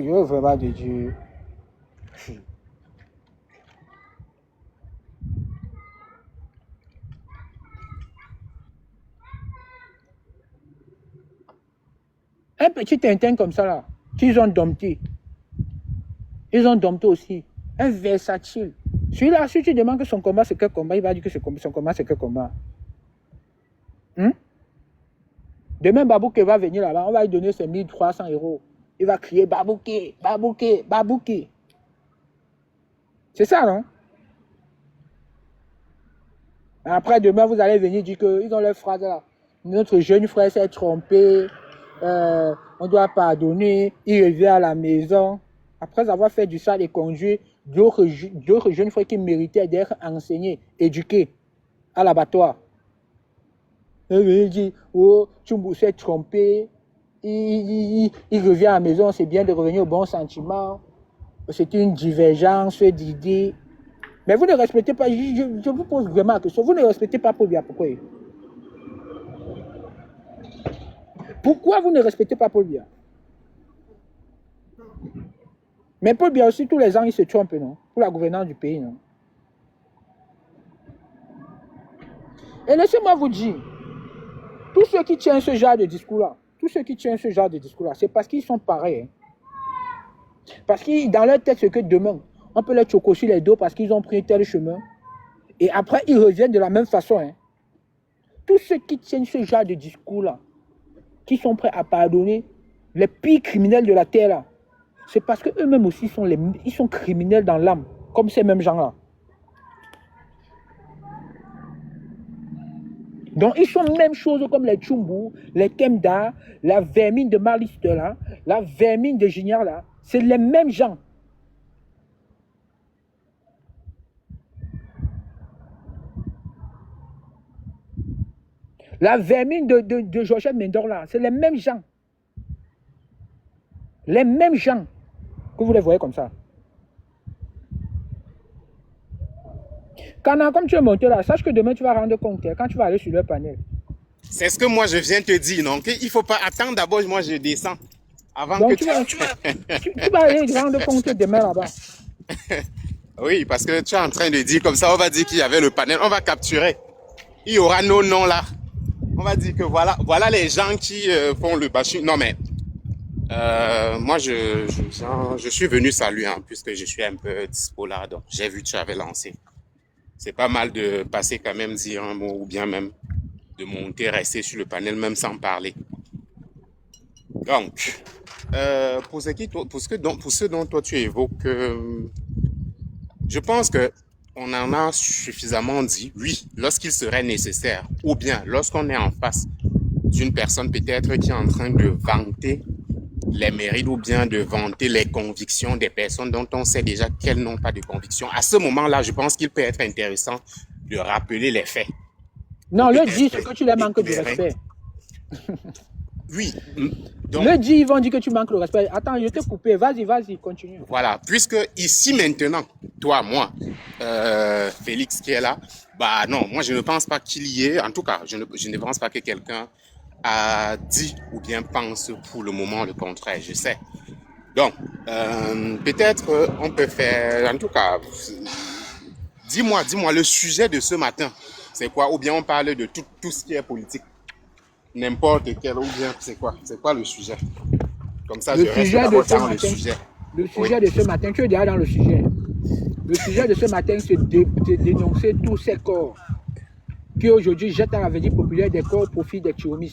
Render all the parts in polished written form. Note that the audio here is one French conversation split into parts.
Vraiment de Dieu. Un petit Tintin comme ça là, qu'ils ont dompté. Ils ont dompté aussi. Un versatile. Celui-là, si tu demandes que son combat c'est quel combat, il va dire que son combat c'est quel combat. Demain, Babouké va venir là-bas, on va lui donner ses 1300 euros. Il va crier Babouké, Babouké, Babouké. C'est ça, non? Après, demain, vous allez venir dire qu'ils ont leur phrase là. Notre jeune frère s'est trompé, on doit pardonner, il revient à la maison. Après avoir fait du sale et conduit d'autres jeunes frères qui méritaient d'être enseignés, éduqués à l'abattoir. Il dit, oh, Tchumbu s'est trompé, il revient à la maison, c'est bien de revenir au bon sentiment. C'est une divergence d'idées. Mais vous ne respectez pas, je vous pose vraiment la question, vous ne respectez pas Paul Biya, pourquoi? Pourquoi vous ne respectez pas Paul Biya? Mais Paul Biya aussi, tous les ans, il se trompe, non? Pour la gouvernance du pays, non? Et laissez-moi vous dire, tous ceux qui tiennent ce genre de discours-là, c'est parce qu'ils sont pareils. Hein. Parce que dans leur tête, c'est que demain, on peut les choquer sur les dos parce qu'ils ont pris tel chemin. Et après, ils reviennent de la même façon. Hein. Tous ceux qui tiennent ce genre de discours-là, qui sont prêts à pardonner les pires criminels de la terre, là, c'est parce qu'eux-mêmes aussi ils sont criminels dans l'âme, comme ces mêmes gens-là. Donc, ils sont même chose comme les Tchumbu, les Kemda, la vermine de Marliste, là, la vermine de Junior, là. C'est les mêmes gens. La vermine de Georgette Mendor, là, c'est les mêmes gens. Les mêmes gens que vous les voyez comme ça. Quand comme tu es monté là, sache que demain tu vas rendre compte quand tu vas aller sur le panel. C'est ce que moi je viens te dire, non? Il ne faut pas attendre d'abord, moi je descends. Avant donc que tu vas aller rendre compte demain là-bas. Oui, parce que tu es en train de dire comme ça, on va dire qu'il y avait le panel, on va capturer. Il y aura nos noms là. On va dire que voilà les gens qui font le bashing. Non mais, moi je suis venu saluer, hein, puisque je suis un peu dispo là, donc j'ai vu que tu avais lancé. C'est pas mal de passer quand même, dire un mot, ou bien même de monter, rester sur le panel, même sans parler. Donc, pour ce dont toi tu évoques, je pense que on en a suffisamment dit, oui, lorsqu'il serait nécessaire, ou bien lorsqu'on est en face d'une personne peut-être qui est en train de vanter les mérites ou bien de vanter les convictions des personnes dont on sait déjà qu'elles n'ont pas de conviction. À ce moment-là, je pense qu'il peut être intéressant de rappeler les faits. Non, le dit, c'est que tu les manques de respect. Oui. Donc, le dit, ils vont dire que tu manques de respect. Attends, je t'ai coupé. Vas-y, continue. Voilà. Puisque ici, maintenant, toi, moi, Félix qui est là, bah non, moi, je ne pense pas qu'il y ait, en tout cas, je ne pense pas que quelqu'un a dit ou bien pense pour le moment le contraire, je sais. Donc, peut-être on peut faire, en tout cas, dis-moi, le sujet de ce matin, c'est quoi? Ou bien on parle de tout ce qui est politique, n'importe quel, ou bien c'est quoi le sujet? Comme ça, je reste d'abord dans le sujet. Le sujet de ce matin, tu es déjà dans le sujet. Le sujet de ce matin, c'est de dénoncer tous ces corps qui aujourd'hui jettent à l'avenir populaire des corps au profit des Chiromis.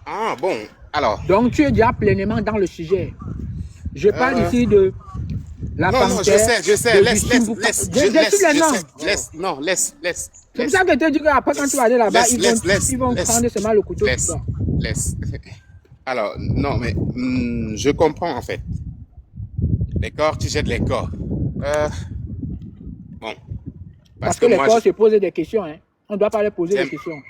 Ah bon, alors. Donc tu es déjà pleinement dans le sujet. Je parle ici de la panthère. Non, je sais, laisse. C'est pour ça que je te dis qu'après quand tu vas aller là-bas, ils vont prendre seulement le couteau. Laisse. Alors, non, mais je comprends en fait. Les corps, tu jettes les corps. Bon. Parce que les corps se posent des questions, hein. On ne doit pas les poser des questions.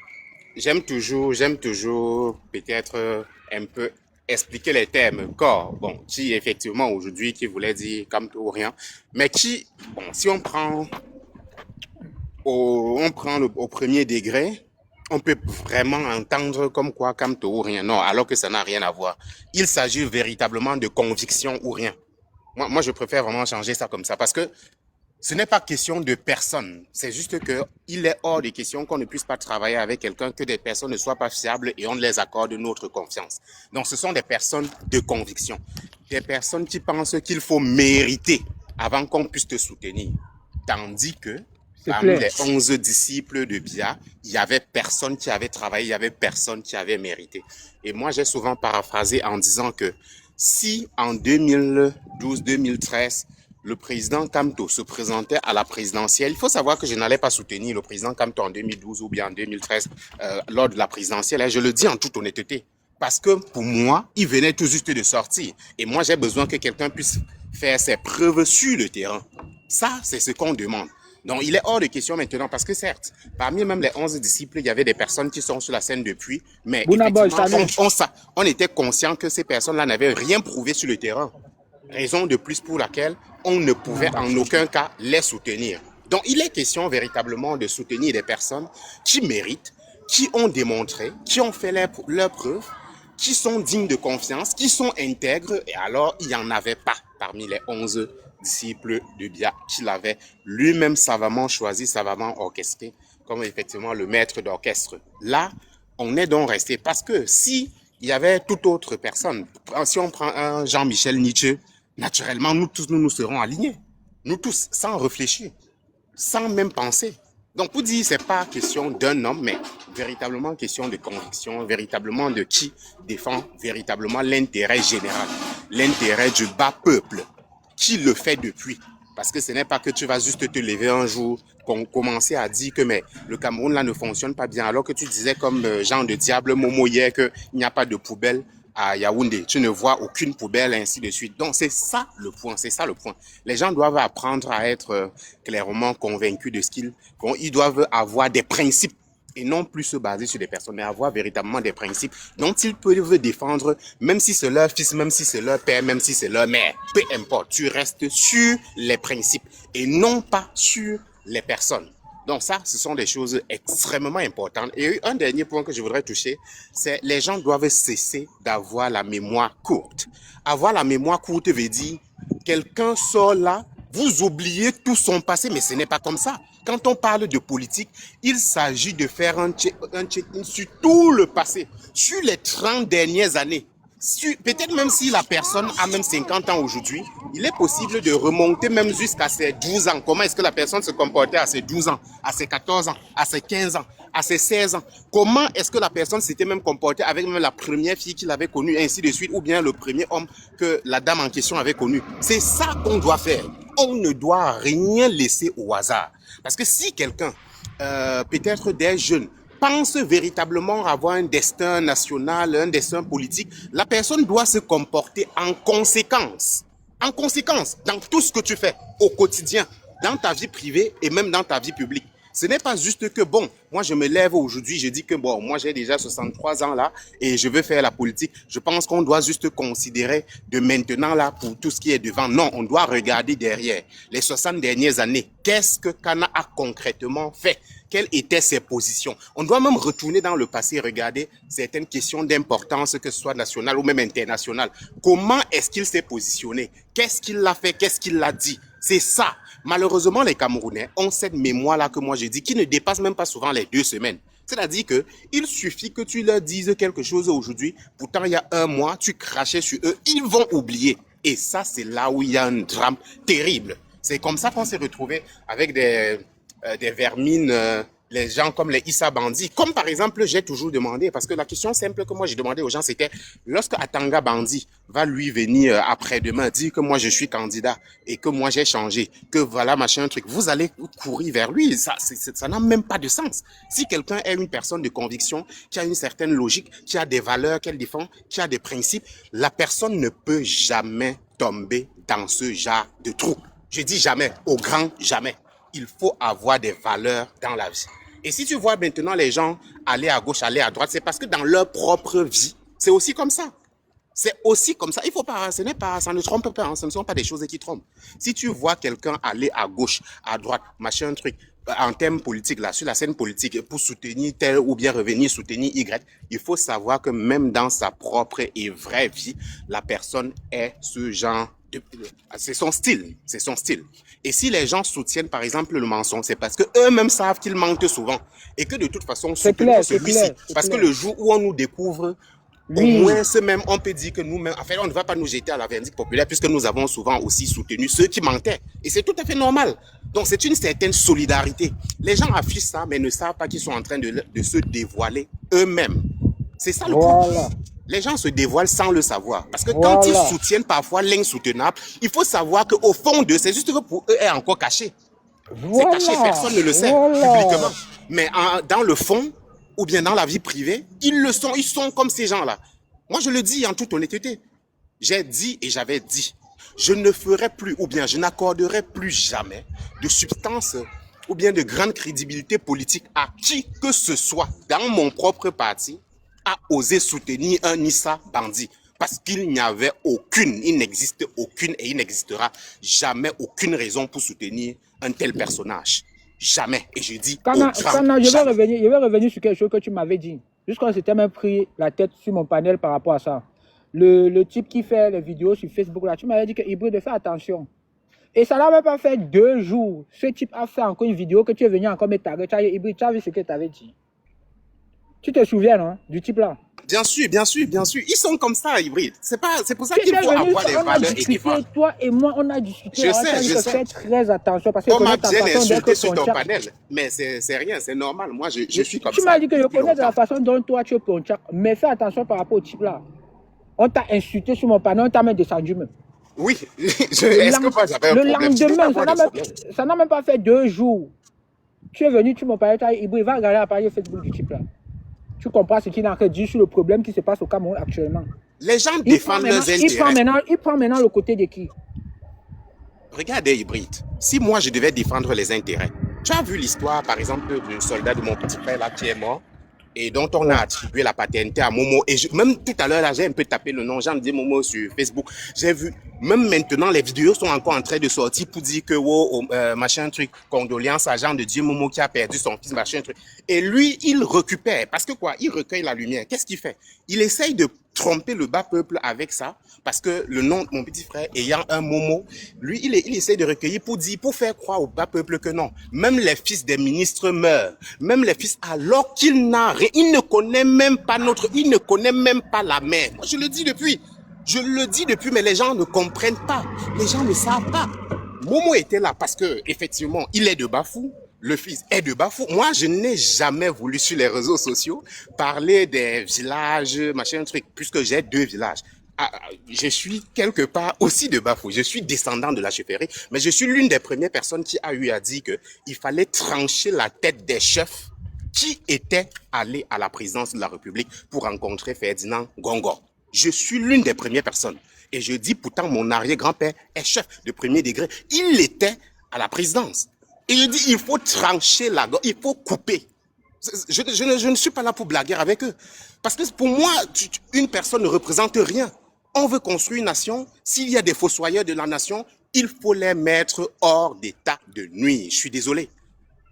J'aime toujours peut-être un peu expliquer les termes corps. Bon, qui effectivement aujourd'hui qui voulait dire comme tout ou rien, mais qui, bon, si on prend au premier degré, on peut vraiment entendre comme quoi Kamto ou rien. Non, alors que ça n'a rien à voir. Il s'agit véritablement de conviction ou rien. Moi, je préfère vraiment changer ça comme ça parce que ce n'est pas question de personne. C'est juste que il est hors de question qu'on ne puisse pas travailler avec quelqu'un, que des personnes ne soient pas fiables et on les accorde notre confiance. Donc, ce sont des personnes de conviction. Des personnes qui pensent qu'il faut mériter avant qu'on puisse te soutenir. Tandis que parmi les 11 disciples de Bia, il y avait personne qui avait travaillé, il y avait personne qui avait mérité. Et moi, j'ai souvent paraphrasé en disant que si en 2012-2013, le président Kamto se présentait à la présidentielle, il faut savoir que je n'allais pas soutenir le président Kamto en 2012 ou bien en 2013 lors de la présidentielle. Et je le dis en toute honnêteté. Parce que pour moi, il venait tout juste de sortir. Et moi, j'ai besoin que quelqu'un puisse faire ses preuves sur le terrain. Ça, c'est ce qu'on demande. Donc, il est hors de question maintenant parce que certes, parmi même les 11 disciples, il y avait des personnes qui sont sur la scène depuis, mais effectivement, on était conscient que ces personnes-là n'avaient rien prouvé sur le terrain. Raison de plus pour laquelle on ne pouvait en aucun cas les soutenir. Donc, il est question véritablement de soutenir des personnes qui méritent, qui ont démontré, qui ont fait leurs preuves, qui sont dignes de confiance, qui sont intègres. Et alors, il n'y en avait pas parmi les 11 disciples de Bia qu'il avait lui-même savamment choisi, savamment orchestré, comme effectivement le maître d'orchestre. Là, on est donc resté parce que si il y avait toute autre personne, si on prend un Jean-Michel Nietzsche, naturellement, nous tous, nous serons alignés. Nous tous, sans réfléchir, sans même penser. Donc, pour dire, c'est pas question d'un homme, mais véritablement question de conviction, véritablement de qui défend véritablement l'intérêt général, l'intérêt du bas peuple, qui le fait depuis. Parce que ce n'est pas que tu vas juste te lever un jour, commencer à dire que mais le Cameroun là ne fonctionne pas bien, alors que tu disais comme Jean de Diable Momo hier qu'il n'y a pas de poubelle à Yaoundé, tu ne vois aucune poubelle, ainsi de suite. Donc c'est ça le point, c'est ça le point. Les gens doivent apprendre à être clairement convaincus de ce ils doivent avoir des principes et non plus se baser sur des personnes, mais avoir véritablement des principes dont ils peuvent défendre, même si c'est leur fils, même si c'est leur père, même si c'est leur mère. Peu importe, tu restes sur les principes et non pas sur les personnes. Donc ça, ce sont des choses extrêmement importantes. Et un dernier point que je voudrais toucher, c'est les gens doivent cesser d'avoir la mémoire courte. Avoir la mémoire courte veut dire, quelqu'un sort là, vous oubliez tout son passé, mais ce n'est pas comme ça. Quand on parle de politique, il s'agit de faire un check-in sur tout le passé, sur les 30 dernières années. Peut-être même si la personne a même 50 ans aujourd'hui, il est possible de remonter même jusqu'à ses 12 ans. Comment est-ce que la personne se comportait à ses 12 ans, à ses 14 ans, à ses 15 ans, à ses 16 ans? Comment est-ce que la personne s'était même comportée avec même la première fille qu'il avait connue, ainsi de suite, ou bien le premier homme que la dame en question avait connu? C'est ça qu'on doit faire. On ne doit rien laisser au hasard. Parce que si quelqu'un, peut-être des jeunes, pense véritablement avoir un destin national, un destin politique, la personne doit se comporter en conséquence. En conséquence, dans tout ce que tu fais au quotidien, dans ta vie privée et même dans ta vie publique. Ce n'est pas juste que, bon, moi je me lève aujourd'hui, je dis que, bon, moi j'ai déjà 63 ans là et je veux faire la politique. Je pense qu'on doit juste considérer de maintenant là pour tout ce qui est devant. Non, on doit regarder derrière. Les 60 dernières années, qu'est-ce que Kana a concrètement fait? Quelles étaient ses positions? On doit même retourner dans le passé et regarder certaines questions d'importance, que ce soit nationale ou même internationale. Comment est-ce qu'il s'est positionné? Qu'est-ce qu'il a fait? Qu'est-ce qu'il a dit? C'est ça. Malheureusement, les Camerounais ont cette mémoire-là que moi j'ai dit, qui ne dépasse même pas souvent les 2 semaines. C'est-à-dire que il suffit que tu leur dises quelque chose aujourd'hui, pourtant il y a un mois, tu crachais sur eux, ils vont oublier. Et ça, c'est là où il y a un drame terrible. C'est comme ça qu'on s'est retrouvé avec des vermines, les gens comme les Issa Bandi. Comme par exemple, j'ai toujours demandé, parce que la question simple que moi j'ai demandé aux gens, c'était lorsque Atanga Bandi va lui venir après-demain dire que moi je suis candidat et que moi j'ai changé, que voilà machin truc, vous allez courir vers lui. Ça n'a même pas de sens. Si quelqu'un est une personne de conviction, qui a une certaine logique, qui a des valeurs qu'elle défend, qui a des principes, la personne ne peut jamais tomber dans ce genre de trou. Je dis jamais, au grand jamais. Il faut avoir des valeurs dans la vie. Et si tu vois maintenant les gens aller à gauche, aller à droite, c'est parce que dans leur propre vie, c'est aussi comme ça. C'est aussi comme ça. Il faut pas, ce n'est pas, ça ne trompe pas, hein, ce ne sont pas des choses qui trompent. Si tu vois quelqu'un aller à gauche, à droite, machin truc, en termes politiques, là, sur la scène politique, pour soutenir tel ou bien revenir soutenir Y, il faut savoir que même dans sa propre et vraie vie, la personne est ce genre de, c'est son style, c'est son style. Et si les gens soutiennent, par exemple, le mensonge, c'est parce que eux-mêmes savent qu'ils mentent souvent. Et que de toute façon, C'est soutenons clair, c'est celui-ci. clair, c'est Parce que clair. le jour où on nous découvre, au Oui, moins, ce même, on peut dire que nous-mêmes, en fait, on ne va pas nous jeter à la vindicte populaire puisque nous avons souvent aussi soutenu ceux qui mentaient. Et c'est tout à fait normal. Donc, c'est une certaine solidarité. Les gens affichent ça, mais ne savent pas qu'ils sont en train de se dévoiler eux-mêmes. C'est ça le coup. voilà, Les gens se dévoilent sans le savoir. Parce que quand ils voilà, soutiennent parfois l'insoutenable, il faut savoir qu'au fond d'eux, c'est juste que pour eux est encore caché. C'est caché, voilà, personne ne le sait voilà. publiquement. Mais dans le fond, ou bien dans la vie privée, ils sont comme ces gens-là. Moi, je le dis en toute honnêteté. J'ai dit et j'avais dit, je ne ferai plus, ou bien je n'accorderai plus jamais de substance ou bien de grande crédibilité politique à qui que ce soit dans mon propre parti a osé soutenir un Issa bandit. Parce qu'il n'y avait aucune, il n'existe aucune et il n'existera jamais aucune raison pour soutenir un tel personnage. Jamais. Et je dis au grand jamais. Je vais revenir sur quelque chose que tu m'avais dit. Jusqu'à s'était même pris la tête sur mon panel par rapport à ça. Le type qui fait les vidéos sur Facebook, là, tu m'avais dit que Hybride de faire attention. Et ça n'a même pas fait 2 jours. Ce type a fait encore une vidéo que tu es venu encore mettre ta gueule. Hybride, tu as vu ce que tu avais dit. Tu te souviens, non, du type là? Bien sûr, bien sûr, bien sûr. Ils sont comme ça, hybrides. C'est pour ça Tu qu'il es faut venu, avoir des on a valeurs discuté, équivalentes. toi et moi, on a discuté. Je On sais, a dit je que sais. fais très attention parce que On je m'a connais ta bien façon insulté d'être sur ton ponchak. panel, mais c'est rien, c'est normal. Moi, je suis comme Tu ça m'as dit que je depuis connais de la longtemps. façon dont toi tu es ponchak, mais fais attention par rapport au type là. On t'a insulté sur mon panel, on t'a même descendu même. Oui, Le est-ce que moi j'avais un le problème? Je peux pas lendemain, avoir de problème. ça n'a même pas fait 2 jours. Tu es venu, tu m'as parlé, tu as dit, il va regarder la page Facebook du type là. Tu comprends ce qu'il a dit sur le problème qui se passe au Cameroun actuellement. Les gens Il prend défendent leurs maintenant, intérêts. il prend maintenant le côté de qui? Regardez, hybride. Si moi je devais défendre les intérêts, tu as vu l'histoire, par exemple, du soldat de mon petit frère là qui est mort et dont on a attribué la paternité à Momo. Et même tout à l'heure, là, j'ai un peu tapé le nom, Jean dit Momo sur Facebook. J'ai vu, même maintenant, les vidéos sont encore en train de sortir pour dire que, oh, machin truc, condoléances à Jean de Dieu Momo qui a perdu son fils, machin truc. Et lui, il récupère, parce que quoi, il recueille la lumière. Qu'est-ce qu'il fait? Il essaye de tromper le bas peuple avec ça, parce que le nom de mon petit frère ayant un Momo, lui, il essaye de recueillir pour faire croire au bas peuple que non. Même les fils des ministres meurent. Même les fils, alors qu'il n'a rien, il ne connaît même pas il ne connaît même pas la mère. Moi, je le dis depuis, mais les gens ne comprennent pas. Les gens ne savent pas. Momo était là parce que, effectivement, il est de Bafou. Le fils est de Bafou. Moi, je n'ai jamais voulu sur les réseaux sociaux parler des villages, machin, truc, puisque j'ai 2 villages. Je suis quelque part aussi de Bafou. Je suis descendant de la chefferie, mais je suis l'une des premières personnes qui a eu à dire que il fallait trancher la tête des chefs qui étaient allés à la présidence de la République pour rencontrer Ferdinand Gongo. Je suis l'une des premières personnes. Et je dis pourtant, mon arrière-grand-père est chef de premier degré. Il était à la présidence. Et je dis, il faut trancher la gorge, il faut couper. Je ne suis pas là pour blaguer avec eux. Parce que pour moi, une personne ne représente rien. On veut construire une nation. S'il y a des fossoyeurs de la nation, il faut les mettre hors d'état de nuit. Je suis désolé.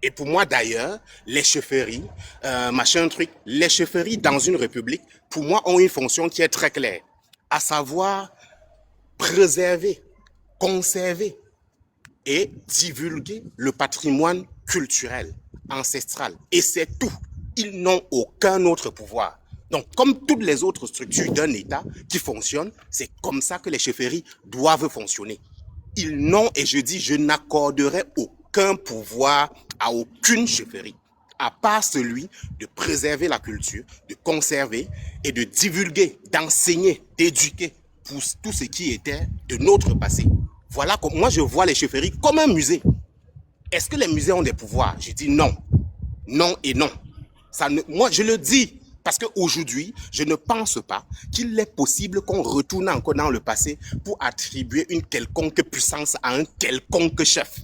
Et pour moi d'ailleurs, les chefferies, machin truc, les chefferies dans une république, pour moi, ont une fonction qui est très claire. À savoir préserver, conserver et divulguer le patrimoine culturel, ancestral. Et c'est tout. Ils n'ont aucun autre pouvoir. Donc, comme toutes les autres structures d'un État qui fonctionnent, c'est comme ça que les chefferies doivent fonctionner. Ils n'ont, et je dis, je n'accorderai aucun pouvoir à aucune chefferie, à part celui de préserver la culture, de conserver et de divulguer, d'enseigner, d'éduquer pour tout ce qui était de notre passé. Voilà comme moi je vois les chefferies comme un musée. Est-ce que les musées ont des pouvoirs? Je dis non. Non et non. Moi je le dis parce qu'aujourd'hui, je ne pense pas qu'il est possible qu'on retourne encore dans le passé pour attribuer une quelconque puissance à un quelconque chef.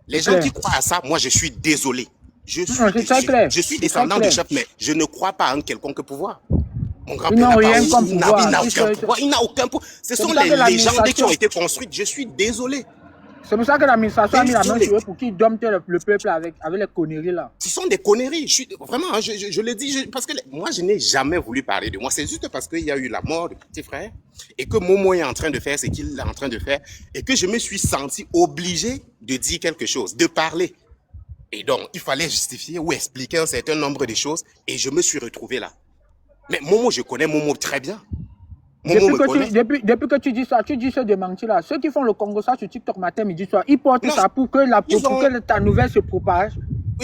Les gens qui croient à ça, moi je suis désolé. Je suis descendant du chef, mais je ne crois pas à un quelconque pouvoir. Mon grand-père n'a aucun pouvoir. Il n'a aucun pouvoir. Ce sont les légendes qui ont été construites. Je suis désolé. C'est pour ça que l'administration a mis la main les- sur eux pour qu'ils domptent le peuple avec les conneries là. Ce sont des conneries. Vraiment, hein, je le dis, parce que moi, je n'ai jamais voulu parler de moi. C'est juste parce qu'il y a eu la mort de petit frère et que Momo est en train de faire ce qu'il est en train de faire et que je me suis senti obligé de dire quelque chose, de parler. Et donc, il fallait justifier ou expliquer un certain nombre de choses et je me suis retrouvé là. Mais Momo, je connais Momo très bien. Momo me connaît. Depuis que tu dis ce démenti là. Ceux qui font le Congo ça sur TikTok matin, midi, soir, ils portent Non, ça pour que ta nouvelle se propage.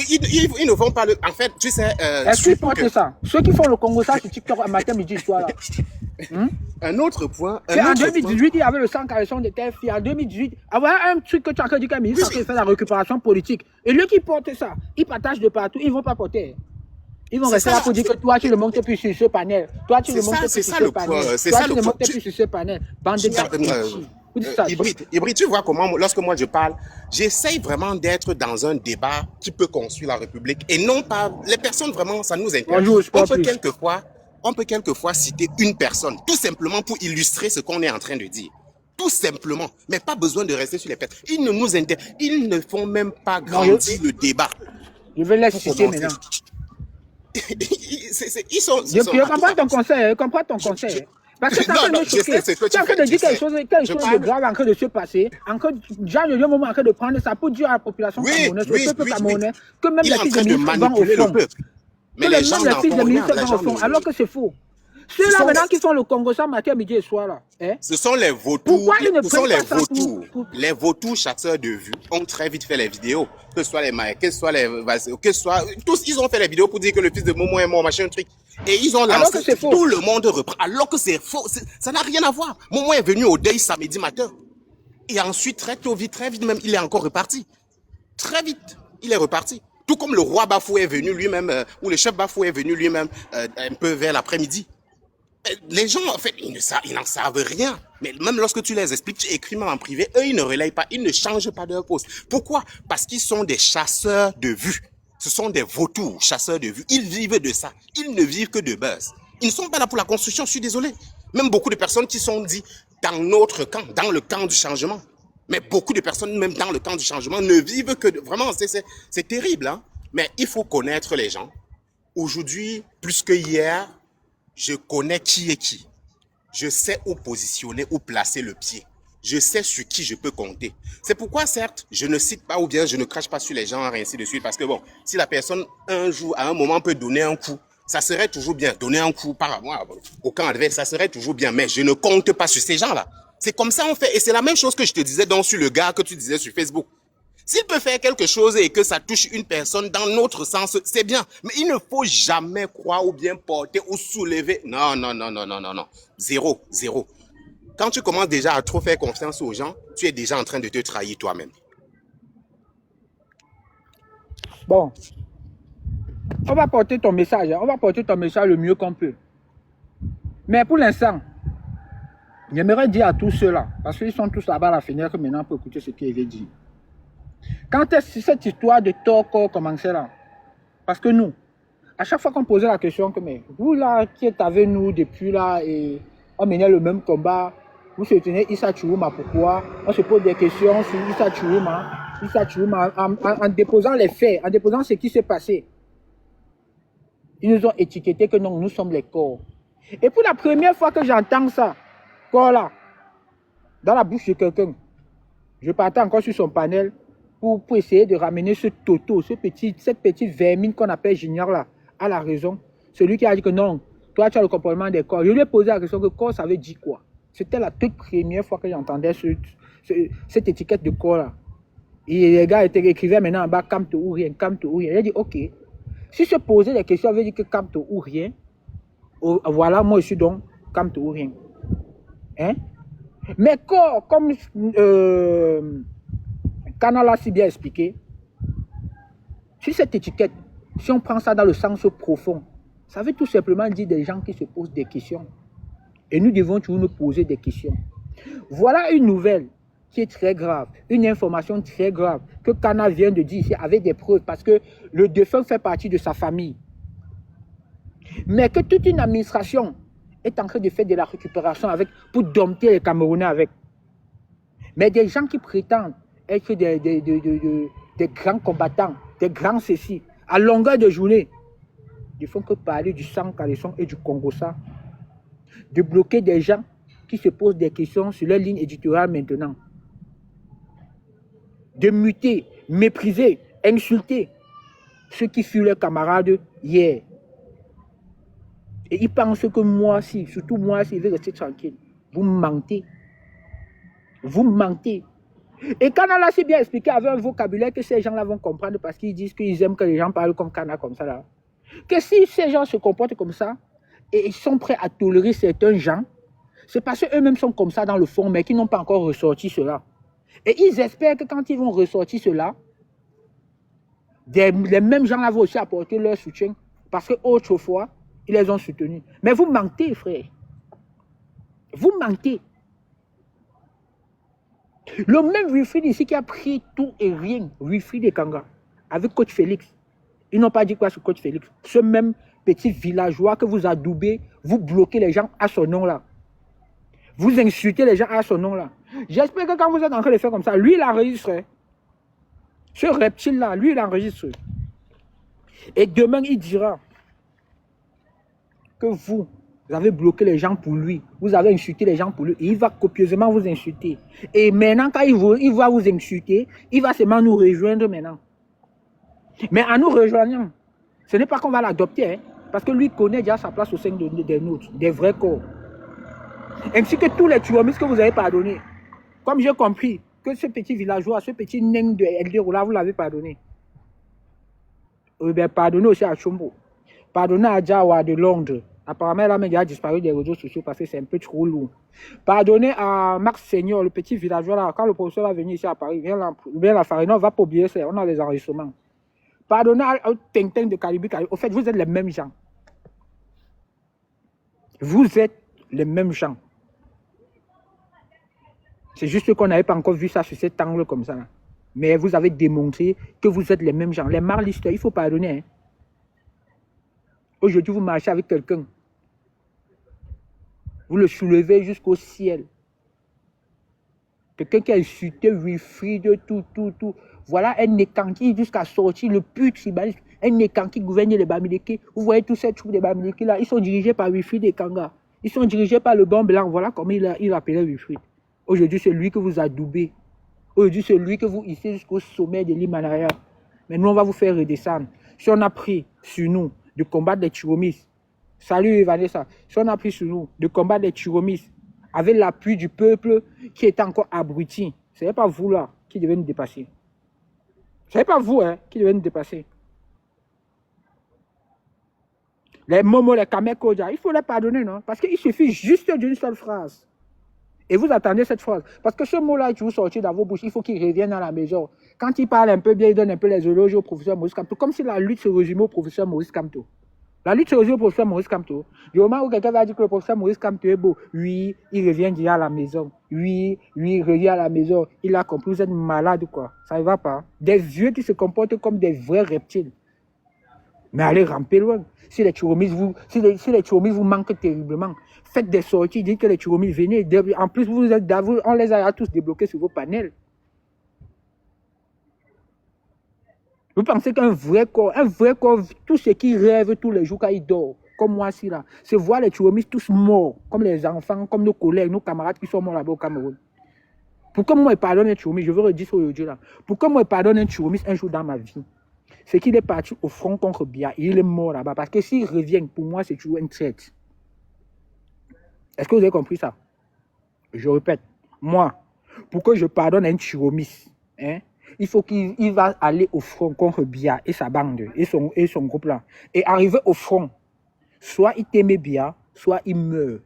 Ils ne vont pas le... En fait, tu sais... Est-ce qu'ils portent ça? Ceux qui font le Congo ça sur TikTok matin, midi, soir là. Un autre point... En 2018, il y avait le sang caressant de telle fille. En 2018, avoir un truc que tu as dit qu'un ministre qui fait la récupération politique. Et lui qui porte ça, il partage de partout, ils ne vont pas porter. Ils vont rester là pour dire que toi, tu ne montes plus sur ce panel. Toi, tu ne montes plus sur ce panel. Toi, tu ne montes plus sur ce panel. Bande de Hybride, tu vois comment, lorsque moi je parle, j'essaye vraiment d'être dans un débat qui peut construire la République et non pas les personnes vraiment, ça nous intéresse. On peut quelquefois citer une personne, tout simplement pour illustrer ce qu'on est en train de dire. Tout simplement, mais pas besoin de rester sur les personnes. Ils ne font même pas grandir le débat. Je vais les citer maintenant. Je comprends ton conseil, Parce que ça peut me choquer. Tu es en train de dire quelque chose de grave en train de se passer. Genre, le moment en train de prendre ça pour dire à la population camerounaise, au peuple camerounais, que même les fils de ministres vont au fond. Mais les gens les fils de ministres vont au fond, alors que c'est faux. Ceux-là maintenant qui font le Congo ça matin, midi et soir là. Ce sont les vautours. Les vautours chasseurs de vues ont très vite fait les vidéos. Que ce soit les Maïs, que ce soit les tous, ils ont fait les vidéos pour dire que le fils de Momo est mort, machin, truc. Et ils ont lancé, tout le monde reprend. Alors que c'est faux. Ça n'a rien à voir. Momo est venu au deuil samedi matin. Et ensuite, très vite même, il est encore reparti. Très vite, il est reparti. Tout comme le roi Bafou est venu lui-même, ou le chef Bafou est venu lui-même, un peu vers l'après-midi. Les gens, en fait, ils n'en savent rien. Mais même lorsque tu les expliques, tu écris même en privé, eux, ils ne relayent pas, ils ne changent pas de poste. Pourquoi? Parce qu'ils sont des chasseurs de vues. Ce sont des vautours, chasseurs de vues. Ils vivent de ça. Ils ne vivent que de buzz. Ils ne sont pas là pour la construction, je suis désolé. Même beaucoup de personnes qui sont dites dans notre camp, dans le camp du changement. Mais beaucoup de personnes, même dans le camp du changement, ne vivent que de... Vraiment, c'est terrible, hein? Mais il faut connaître les gens. Aujourd'hui, plus que hier, je connais qui est qui. Je sais où positionner, où placer le pied. Je sais sur qui je peux compter. C'est pourquoi, certes, je ne cite pas ou bien je ne crache pas sur les gens et ainsi de suite. Parce que bon, si la personne, un jour, à un moment, peut donner un coup, ça serait toujours bien. Donner un coup par moi au camp adverse, ça serait toujours bien. Mais je ne compte pas sur ces gens-là. C'est comme ça on fait. Et c'est la même chose que je te disais donc sur le gars que tu disais sur Facebook. S'il peut faire quelque chose et que ça touche une personne dans notre sens, c'est bien. Mais il ne faut jamais croire ou bien porter ou soulever. Non. Zéro. Quand tu commences déjà à trop faire confiance aux gens, tu es déjà en train de te trahir toi-même. Bon. On va porter ton message. On va porter ton message le mieux qu'on peut. Mais pour l'instant, j'aimerais dire à tous ceux-là, parce qu'ils sont tous là-bas à la fenêtre maintenant pour écouter ce qu'il veut dire. Quand est-ce que cette histoire de Toko commençait là? Parce que nous, à chaque fois qu'on posait la question que mais vous là qui êtes avec nous depuis là et on menait le même combat, vous soutenez Issa Chourouma, pourquoi? On se pose des questions sur Issa Chourouma en déposant les faits, en déposant ce qui s'est passé. Ils nous ont étiqueté que non, nous sommes les corps. Et pour la première fois que j'entends ça, corps là, dans la bouche de quelqu'un, je partais encore sur son panel pour essayer de ramener ce Toto, cette petite vermine qu'on appelle Junior là, à la raison. Celui qui a dit que non, toi tu as le comportement des corps. Je lui ai posé la question que corps ça veut dire quoi. C'était la toute première fois que j'entendais cette étiquette de corps là. Et les gars écrivaient maintenant en bas Kamto ou rien, Kamto ou rien. J'ai dit ok, si se poser des questions veut dire que Kamto ou rien, voilà, moi je suis donc Kamto ou rien. Hein? Mais corps, comme Canal a si bien expliqué, sur cette étiquette, si on prend ça dans le sens profond, ça veut tout simplement dire des gens qui se posent des questions. Et nous devons toujours nous poser des questions. Voilà une nouvelle qui est très grave, une information très grave que Canal vient de dire ici avec des preuves parce que le défunt fait partie de sa famille. Mais que toute une administration est en train de faire de la récupération avec, pour dompter les Camerounais avec. Mais des gens qui prétendent être des grands combattants, des grands ceci, à longueur de journée. Ils ne font que parler du sang caleçon et du Congo-ça. De bloquer des gens qui se posent des questions sur leur ligne éditoriale maintenant. De muter, mépriser, insulter ceux qui furent leurs camarades hier. Et ils pensent que moi, si, surtout moi, si, je vais rester tranquille. Vous mentez. Vous mentez. Et Kana l'a si bien expliqué avec un vocabulaire que ces gens-là vont comprendre parce qu'ils disent qu'ils aiment que les gens parlent comme Kana, comme ça là. Que si ces gens se comportent comme ça et ils sont prêts à tolérer certains gens, c'est parce qu'eux-mêmes sont comme ça dans le fond, mais qu'ils n'ont pas encore ressorti cela. Et ils espèrent que quand ils vont ressortir cela, les mêmes gens-là vont aussi apporter leur soutien parce qu'autrefois, ils les ont soutenus. Mais vous mentez, frère. Vous mentez. Le même Wilfried ici qui a pris tout et rien, Wilfried et Kanga, avec coach Félix. Ils n'ont pas dit quoi sur coach Félix. Ce même petit villageois que vous adoubez, vous bloquez les gens à son nom là. Vous insultez les gens à son nom là. J'espère que quand vous êtes en train de faire comme ça, lui il enregistre. Ce reptile là, lui il enregistre. Et demain il dira que vous avez bloqué les gens pour lui. Vous avez insulté les gens pour lui. Et il va copieusement vous insulter. Et maintenant, quand il va vous insulter, il va seulement nous rejoindre maintenant. Mais en nous rejoignant, ce n'est pas qu'on va l'adopter. Hein, parce que lui connaît déjà sa place au sein des nôtres, des vrais corps. Ainsi que tous les tuomistes que vous avez pardonnés. Comme j'ai compris que ce petit villageois, ce petit nain de Eldero là, vous l'avez pardonné. Ben, pardonnez aussi à Chombo. Pardonnez à Jawa de Londres. Apparemment, là, il a disparu des réseaux sociaux parce que c'est un peu trop lourd. Pardonnez à Max Seigneur, le petit villageois là. Quand le professeur va venir ici à Paris, viens la farine, on va pas oublier ça. On a les enregistrements. Pardonnez à Tintin de Caribe. Au fait, vous êtes les mêmes gens. Vous êtes les mêmes gens. C'est juste qu'on n'avait pas encore vu ça sur cet angle comme ça. Là. Mais vous avez démontré que vous êtes les mêmes gens. Les marlistes, il faut pardonner. Hein. Aujourd'hui, vous marchez avec quelqu'un. Vous le soulevez jusqu'au ciel. Quelqu'un qui a insulté Wilfried, tout. Voilà un écanqui jusqu'à sortir le pute tribaliste. Un écanqui gouverne les Bamileke. Vous voyez tous ces troupes de Bamileke là. Ils sont dirigés par Wilfried et Kanga. Ils sont dirigés par le bon blanc. Voilà comment il appelait Wilfried. Aujourd'hui, c'est lui que vous adoubez. Aujourd'hui, c'est lui que vous hissez jusqu'au sommet de l'Himalaya. Mais nous, on va vous faire redescendre. Si on a pris sur nous de combattre les Chiromis, salut Vanessa, si on a pris sur nous de combattre les Chiromis avec l'appui du peuple qui était encore abruti, ce n'est pas vous là qui devez nous dépasser. Ce n'est pas vous qui devez nous dépasser. Les Momo, les Kamekoja, il faut les pardonner, non? Parce qu'il suffit juste d'une seule phrase. Et vous attendez cette phrase. Parce que ce mot-là qui vous sortit dans vos bouches, il faut qu'il revienne à la maison. Quand il parle un peu bien, il donne un peu les éloges au professeur Maurice Kamto. Comme si la lutte se résumait au professeur Maurice Kamto. La lutte se résume au professeur Maurice Kamto. Du moment où quelqu'un va dire que le professeur Maurice Kamto est beau, oui, il revient déjà à la maison. Oui, il revient à la maison. Il a compris, vous êtes malade ou quoi. Ça ne va pas. Des vieux qui se comportent comme des vrais reptiles. Mais allez ramper loin. Si les Chiromis vous manquent terriblement, faites des sorties, dites que les Chiromis venez. En plus, on les a tous débloqués sur vos panels. Vous pensez qu'un vrai corps, tout ce qui rêve tous les jours quand il dort, comme moi ici là, c'est voir les Chiromis tous morts, comme les enfants, comme nos collègues, nos camarades qui sont morts là-bas au Cameroun. Pourquoi moi je pardonne un Chiromis, je veux redire ça aujourd'hui là. Pourquoi moi je pardonne un Chiromis un jour dans ma vie? C'est qu'il est parti au front contre Bia. Il est mort là-bas. Parce que s'il revient, pour moi, c'est toujours une traite. Est-ce que vous avez compris ça? Je répète. Moi, pour que je pardonne un Chiromis, il faut qu'il va aller au front contre Bia et sa bande et son groupe là. Et arriver au front, soit il t'aimait Bia, soit il meurt.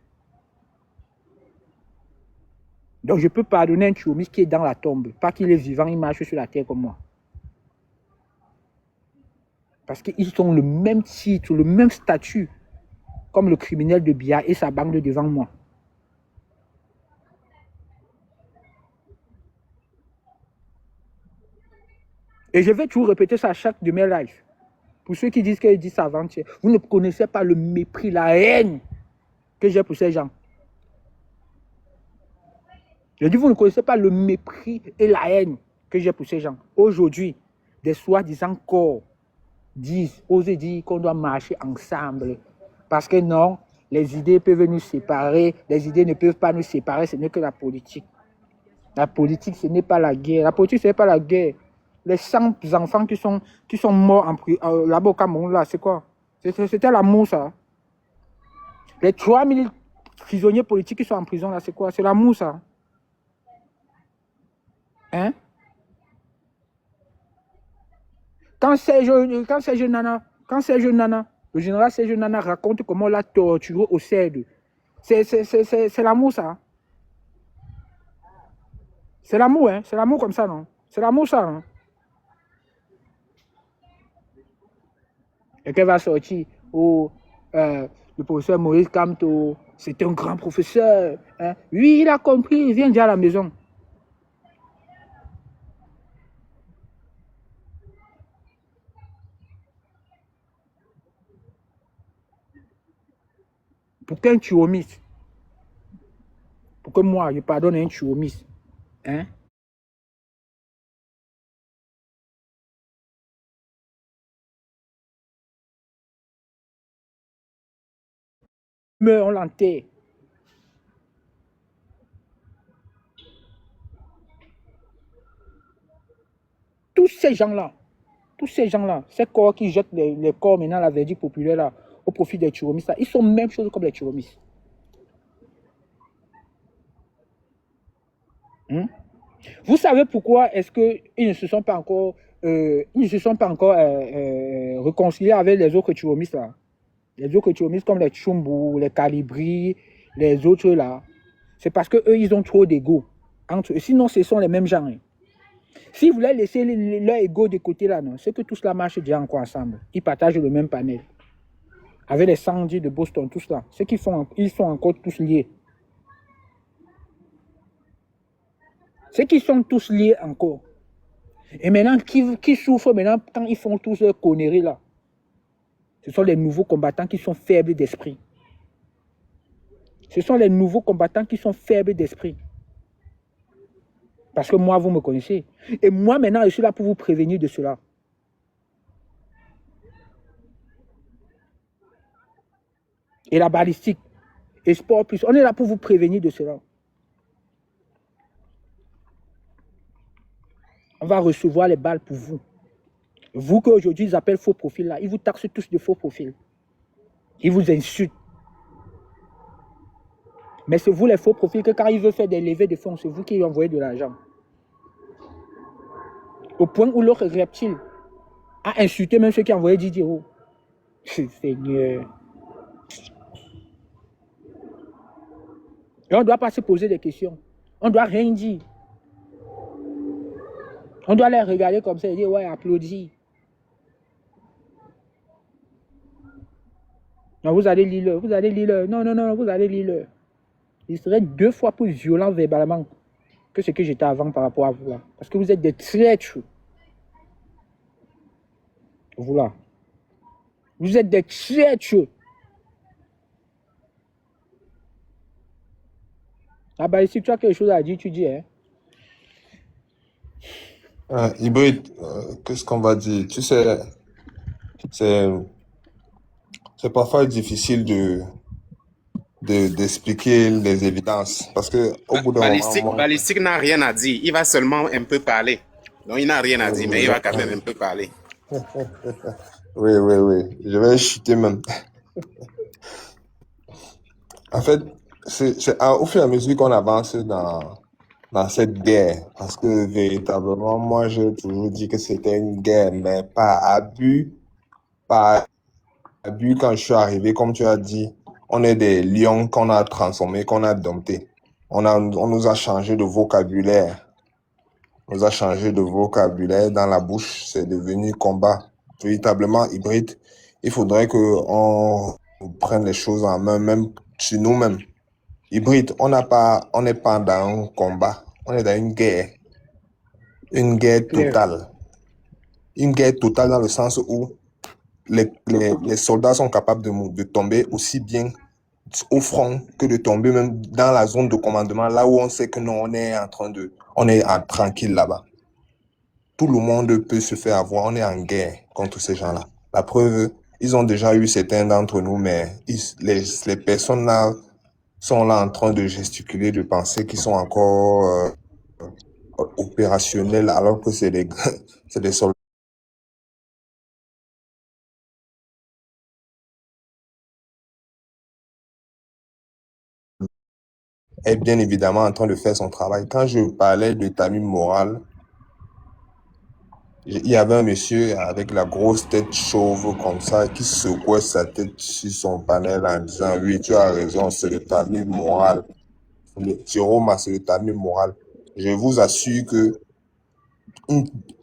Donc je peux pardonner un Chiromis qui est dans la tombe. Pas qu'il est vivant, il marche sur la terre comme moi. Parce qu'ils ont le même titre, le même statut comme le criminel de Bia et sa bande devant moi. Et je vais toujours répéter ça à chaque de mes lives. Pour ceux qui disent qu'ils disent ça avant-hier, vous ne connaissez pas le mépris, la haine que j'ai pour ces gens. Je dis, vous ne connaissez pas le mépris et la haine que j'ai pour ces gens. Aujourd'hui, des soi-disant corps osent dire qu'on doit marcher ensemble. Parce que non, les idées peuvent nous séparer, les idées ne peuvent pas nous séparer, ce n'est que la politique. La politique, ce n'est pas la guerre. La politique, ce n'est pas la guerre. Les 100 enfants qui sont morts là-bas au Cameroun, là, c'est quoi? C'était l'amour, ça. Les 3000 prisonniers politiques qui sont en prison, là, c'est quoi? C'est l'amour, ça. Hein? Quand Serge Nana, le général Serge Nana raconte comment on l'a torturé au CED, c'est l'amour, ça. C'est l'amour, hein? C'est l'amour comme ça, non? C'est l'amour, ça, non? Et qu'elle va sortir, le professeur Maurice Kamto, c'est un grand professeur. Hein? Oui, il a compris, il vient déjà à la maison. Pour qu'un tuomiste, pour que moi, je pardonne un tuomiste, hein? Mais on l'enterre. Tous ces gens-là, ces corps qui jettent les corps maintenant, la verdict populaire là, au profit des turomistes, ils sont même chose comme les turomistes. Vous savez pourquoi est-ce qu'ils ne se sont pas encore, réconciliés avec les autres turomistes là? Les autres turomistes comme les Tchumbu, les Calibri, les autres là. C'est parce qu'eux, ils ont trop d'ego entre eux. Sinon, ce sont les mêmes gens. Hein. Si vous voulez laisser leur ego de côté là, non, c'est que tout cela marche déjà encore ensemble. Ils partagent le même panel. Avec les Sandy de Boston, tout cela. Ce qu'ils font, ils sont encore tous liés. C'est qu'ils sont tous liés encore. Et maintenant, qui souffrent maintenant quand ils font tous leurs conneries là? Ce sont les nouveaux combattants qui sont faibles d'esprit. Ce sont les nouveaux combattants qui sont faibles d'esprit. Parce que moi, vous me connaissez. Et moi, maintenant, je suis là pour vous prévenir de cela. Et la balistique, et sport plus, on est là pour vous prévenir de cela. On va recevoir les balles pour vous. Vous qu'aujourd'hui, ils appellent faux profils là, ils vous taxent tous de faux profils. Ils vous insultent. Mais c'est vous les faux profils que quand ils veulent faire des levées de fonds, c'est vous qui lui envoyez de l'argent. Au point où l'autre reptile a insulté même ceux qui envoyaient 10 euros. Seigneur. Et on ne doit pas se poser des questions. On ne doit rien dire. On doit les regarder comme ça et dire, ouais, applaudis. Non, vous allez lire, vous allez lire. Non, vous allez lire. Il serait 2 fois plus violent verbalement que ce que j'étais avant par rapport à vous là. Parce que vous êtes des traîtres. Vous là. Vous êtes des traîtres. Ah bah si tu as quelque chose à dire, tu dis, hein. Hybride, qu'est-ce qu'on va dire? Tu sais, c'est parfois difficile d'expliquer les évidences parce que au bout d'un moment, Balistique n'a rien à dire. Il va seulement un peu parler. Donc, il n'a rien à dire, mais il va quand même un peu parler. Oui. Je vais chuter même. En fait, c'est au fur et à mesure qu'on avance dans cette guerre, parce que véritablement, moi, j'ai toujours dit que c'était une guerre, mais pas à but. Pas à but quand je suis arrivé, comme tu as dit, on est des lions qu'on a transformés, qu'on a domptés. On nous a changé de vocabulaire. On nous a changé de vocabulaire dans la bouche. C'est devenu combat. Véritablement hybride. Il faudrait qu'on prenne les choses en main, même sur nous-mêmes. Hybride, on n'est pas dans un combat. On est dans une guerre. Une guerre totale. Une guerre totale dans le sens où les soldats sont capables de tomber aussi bien au front que de tomber même dans la zone de commandement, là où on sait que non, on est tranquille là-bas. tout le monde peut se faire avoir. On est en guerre contre ces gens-là. La preuve, ils ont déjà eu certains d'entre nous, mais les personnes là sont là en train de gesticuler, de penser qu'ils sont encore opérationnels, alors que c'est des, c'est des soldats. Est bien évidemment en train de faire son travail. Quand je parlais de tamis moral, il y avait un monsieur avec la grosse tête chauve comme ça qui secouait sa tête sur son panel en disant oui, tu as raison, c'est le tamis moral. Le Jérôme, c'est le tamis moral. Je vous assure que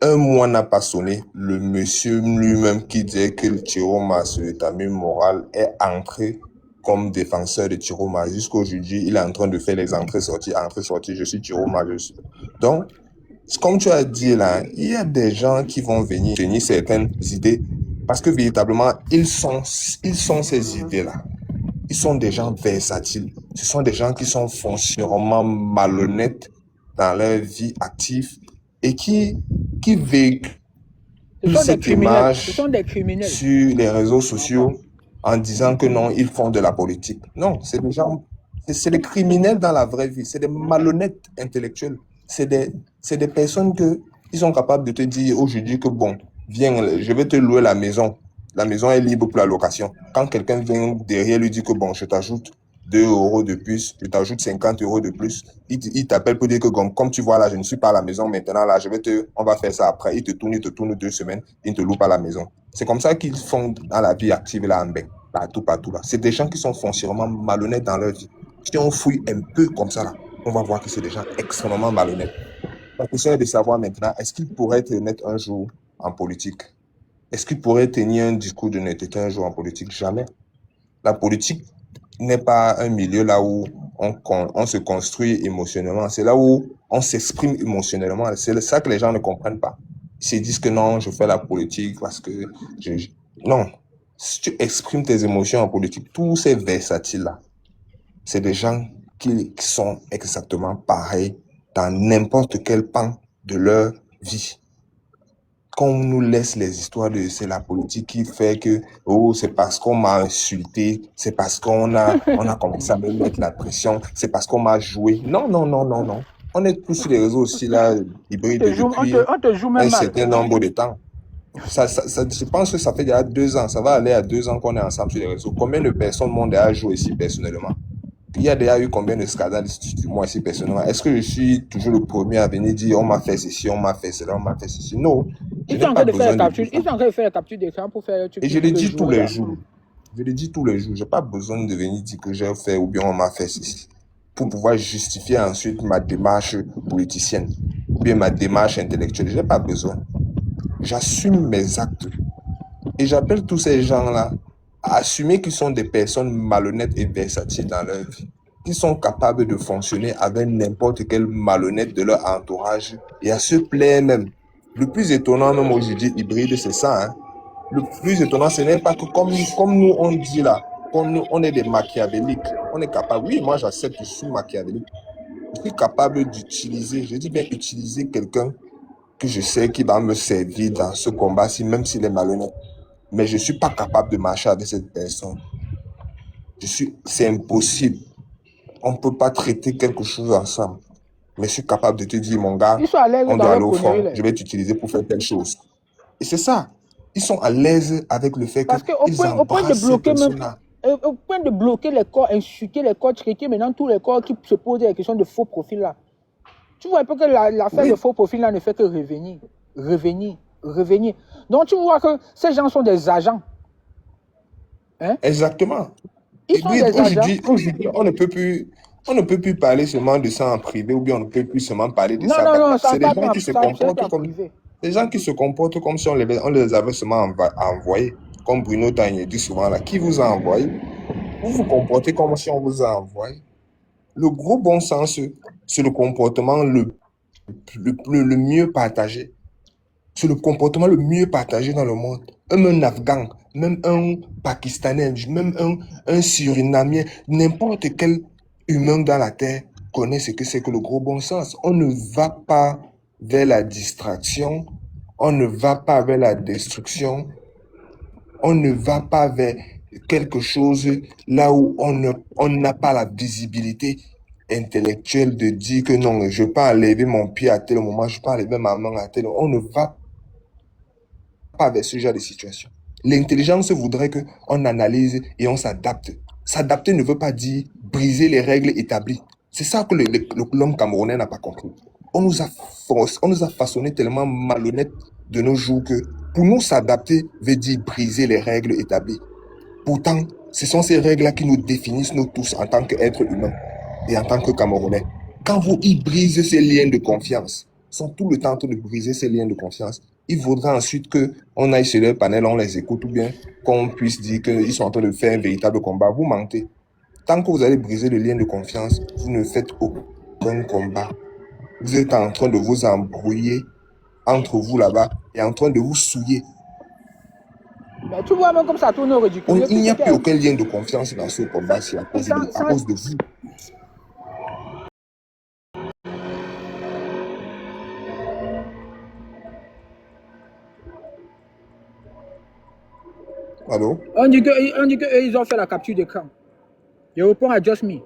un mois n'a pas sonné, le monsieur lui-même qui disait que le Tiroma sur le tamis moral est entré comme défenseur de Tiroma. Jusqu'aujourd'hui, il est en train de faire les entrées-sorties, je suis Tiroma, je suis. Donc, comme tu as dit là, il y a des gens qui vont venir tenir certaines idées parce que véritablement, ils sont ces idées-là. Ils sont des gens versatiles. Ce sont des gens qui sont foncièrement malhonnêtes dans leur vie active et qui véhiculent Ce sont des cette criminels. Ce image sont des criminels. sur les réseaux sociaux en disant que non, ils font de la politique. Non, c'est des gens, c'est des criminels dans la vraie vie, c'est des malhonnêtes intellectuels. C'est des personnes que ils sont capables de te dire aujourd'hui que bon, viens, je vais te louer la maison. La maison est libre pour la location. Quand quelqu'un vient derrière lui dit que bon, je t'ajoute 2 euros de plus, je t'ajoute 50 euros de plus, il t'appelle pour dire que comme tu vois là, je ne suis pas à la maison maintenant, là, on va faire ça après. Il te tourne 2 semaines, il ne te loue pas la maison. C'est comme ça qu'ils font dans la vie active là en Bec, partout là. C'est des gens qui sont foncièrement malhonnêtes dans leur vie. Si on fouille un peu comme ça là, on va voir que c'est des gens extrêmement malhonnêtes. La question est de savoir maintenant, est-ce qu'ils pourraient être honnêtes un jour en politique? Est-ce qu'ils pourraient tenir un discours d'honnêteté un jour en politique? Jamais. La politique n'est pas un milieu là où on se construit émotionnellement. C'est là où on s'exprime émotionnellement. C'est ça que les gens ne comprennent pas. Ils se disent que non, je fais la politique parce que non. Si tu exprimes tes émotions en politique, tous ces versatiles-là, c'est des gens qui sont exactement pareils dans n'importe quel pan de leur vie. Quand on nous laisse les histoires de c'est la politique qui fait que oh c'est parce qu'on m'a insulté, c'est parce qu'on a commencé à me mettre la pression, c'est parce qu'on m'a joué. Non. On est tous sur les réseaux aussi là, hybrides depuis On te joue un même mal. certain nombre de temps. Je pense que ça fait déjà 2 ans, ça va aller à 2 ans qu'on est ensemble sur les réseaux. Combien de personnes m'ont déjà joué ici personnellement? Il y a déjà eu combien de scandales moi ici personnellement? Est-ce que je suis toujours le premier à venir dire on m'a fait ceci, on m'a fait cela, on m'a fait ceci? Non. Ils sont en train de faire la capture. Ils sont en train de faire la capture d'écran pour faire le truc. Et je le dis tous les jours. Je le dis tous les jours. J'ai pas besoin de venir dire que j'ai fait ou bien on m'a fait ceci. Pour pouvoir justifier ensuite ma démarche politicienne ou bien ma démarche intellectuelle. J'ai pas besoin. J'assume mes actes. Et j'appelle tous ces gens-là à assumer qu'ils sont des personnes malhonnêtes et versatiles dans leur vie. Qu'ils sont capables de fonctionner avec n'importe quel malhonnête de leur entourage et à se plaire même. Le plus étonnant même aujourd'hui hybride, c'est ça. Hein? Le plus étonnant, ce n'est pas que comme nous on dit là, comme nous on est des machiavéliques, on est capable, oui moi j'accepte, je suis machiavélique, je suis capable d'utiliser, je dis bien utiliser quelqu'un que je sais qui va me servir dans ce combat-ci, même s'il est malhonnête. Mais je ne suis pas capable de marcher avec cette personne. C'est impossible. On ne peut pas traiter quelque chose ensemble. Mais je suis capable de te dire, mon gars, on doit aller au front, je vais t'utiliser pour faire telle chose. Et c'est ça. Ils sont à l'aise avec le fait qu'ils embrassent ces personnes-là. Au point de bloquer les corps, insulter les corps, traiter maintenant tous les corps qui se posent des questions de faux profils là. Tu vois un peu que l'affaire de faux profils là ne fait que revenir. Donc tu vois que ces gens sont des agents. Hein? Exactement. Ils sont des agents. Aujourd'hui, on ne peut plus parler seulement de ça en privé ou bien on ne peut plus seulement parler de ça. Non, c'est des gens qui se comportent comme des gens qui se comportent comme si on les avait seulement envoyés. Comme Bruno Tagne dit souvent là, qui vous a envoyé? Vous vous comportez comme si on vous a envoyé. Le gros bon sens, c'est le comportement le mieux partagé. C'est le comportement le mieux partagé dans le monde. Même un Afghan, même un Pakistanais, même un Surinamien, n'importe quel humain dans la terre connaît ce que c'est que le gros bon sens. On ne va pas vers la distraction On ne va pas vers la destruction. On ne va pas vers quelque chose là où on n'a pas la visibilité intellectuelle de dire que non, je peux pas enlever mon pied à tel moment, je peux pas enlever ma main à tel moment. On ne va pas vers ce genre de situation. L'intelligence voudrait qu'on analyse et on s'adapte. S'adapter ne veut pas dire briser les règles établies. C'est ça que l'homme camerounais n'a pas compris. On nous a façonné tellement malhonnêtes de nos jours que pour nous s'adapter veut dire briser les règles établies. Pourtant, ce sont ces règles-là qui nous définissent nous tous en tant qu'êtres humains et en tant que Camerounais. Quand vous y brisez ces liens de confiance, sont tout le temps en train de briser ces liens de confiance, il faudra ensuite qu'on aille sur leur panel, on les écoute ou bien qu'on puisse dire qu'ils sont en train de faire un véritable combat. Vous mentez. Tant que vous allez briser le lien de confiance, vous ne faites aucun combat. Vous êtes en train de vous embrouiller entre vous là-bas et en train de vous souiller. Mais tu vois, même comme ça tourne au ridicule. Il n'y a plus aucun lien de confiance dans ce combat-ci à cause de vous. Allô? On dit que ils ont fait la capture d'écran. Je réponds à Just Me.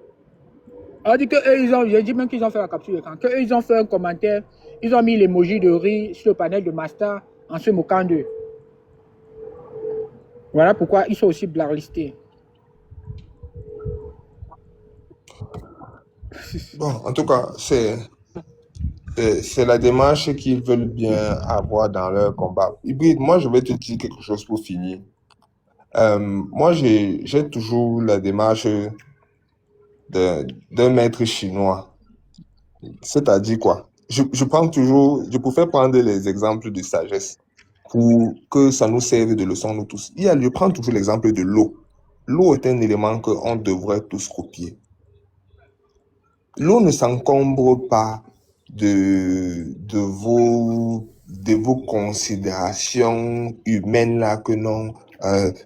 On dit que je dis même qu'ils ont fait la capture d'écran. Qu'ils ont fait un commentaire, ils ont mis l'emoji de riz sur le panel de Master en se moquant d'eux. Voilà pourquoi ils sont aussi blacklistés. Bon, en tout cas, c'est la démarche qu'ils veulent bien avoir dans leur combat. Hybride, moi, je vais te dire quelque chose pour finir. Moi, j'ai toujours la démarche d'un maître chinois. C'est-à-dire quoi? Je prends toujours, je préfère prendre les exemples de sagesse pour que ça nous serve de leçon, nous tous. Je prends toujours l'exemple de l'eau. L'eau est un élément qu'on devrait tous copier. L'eau ne s'encombre pas de vos considérations humaines là que non.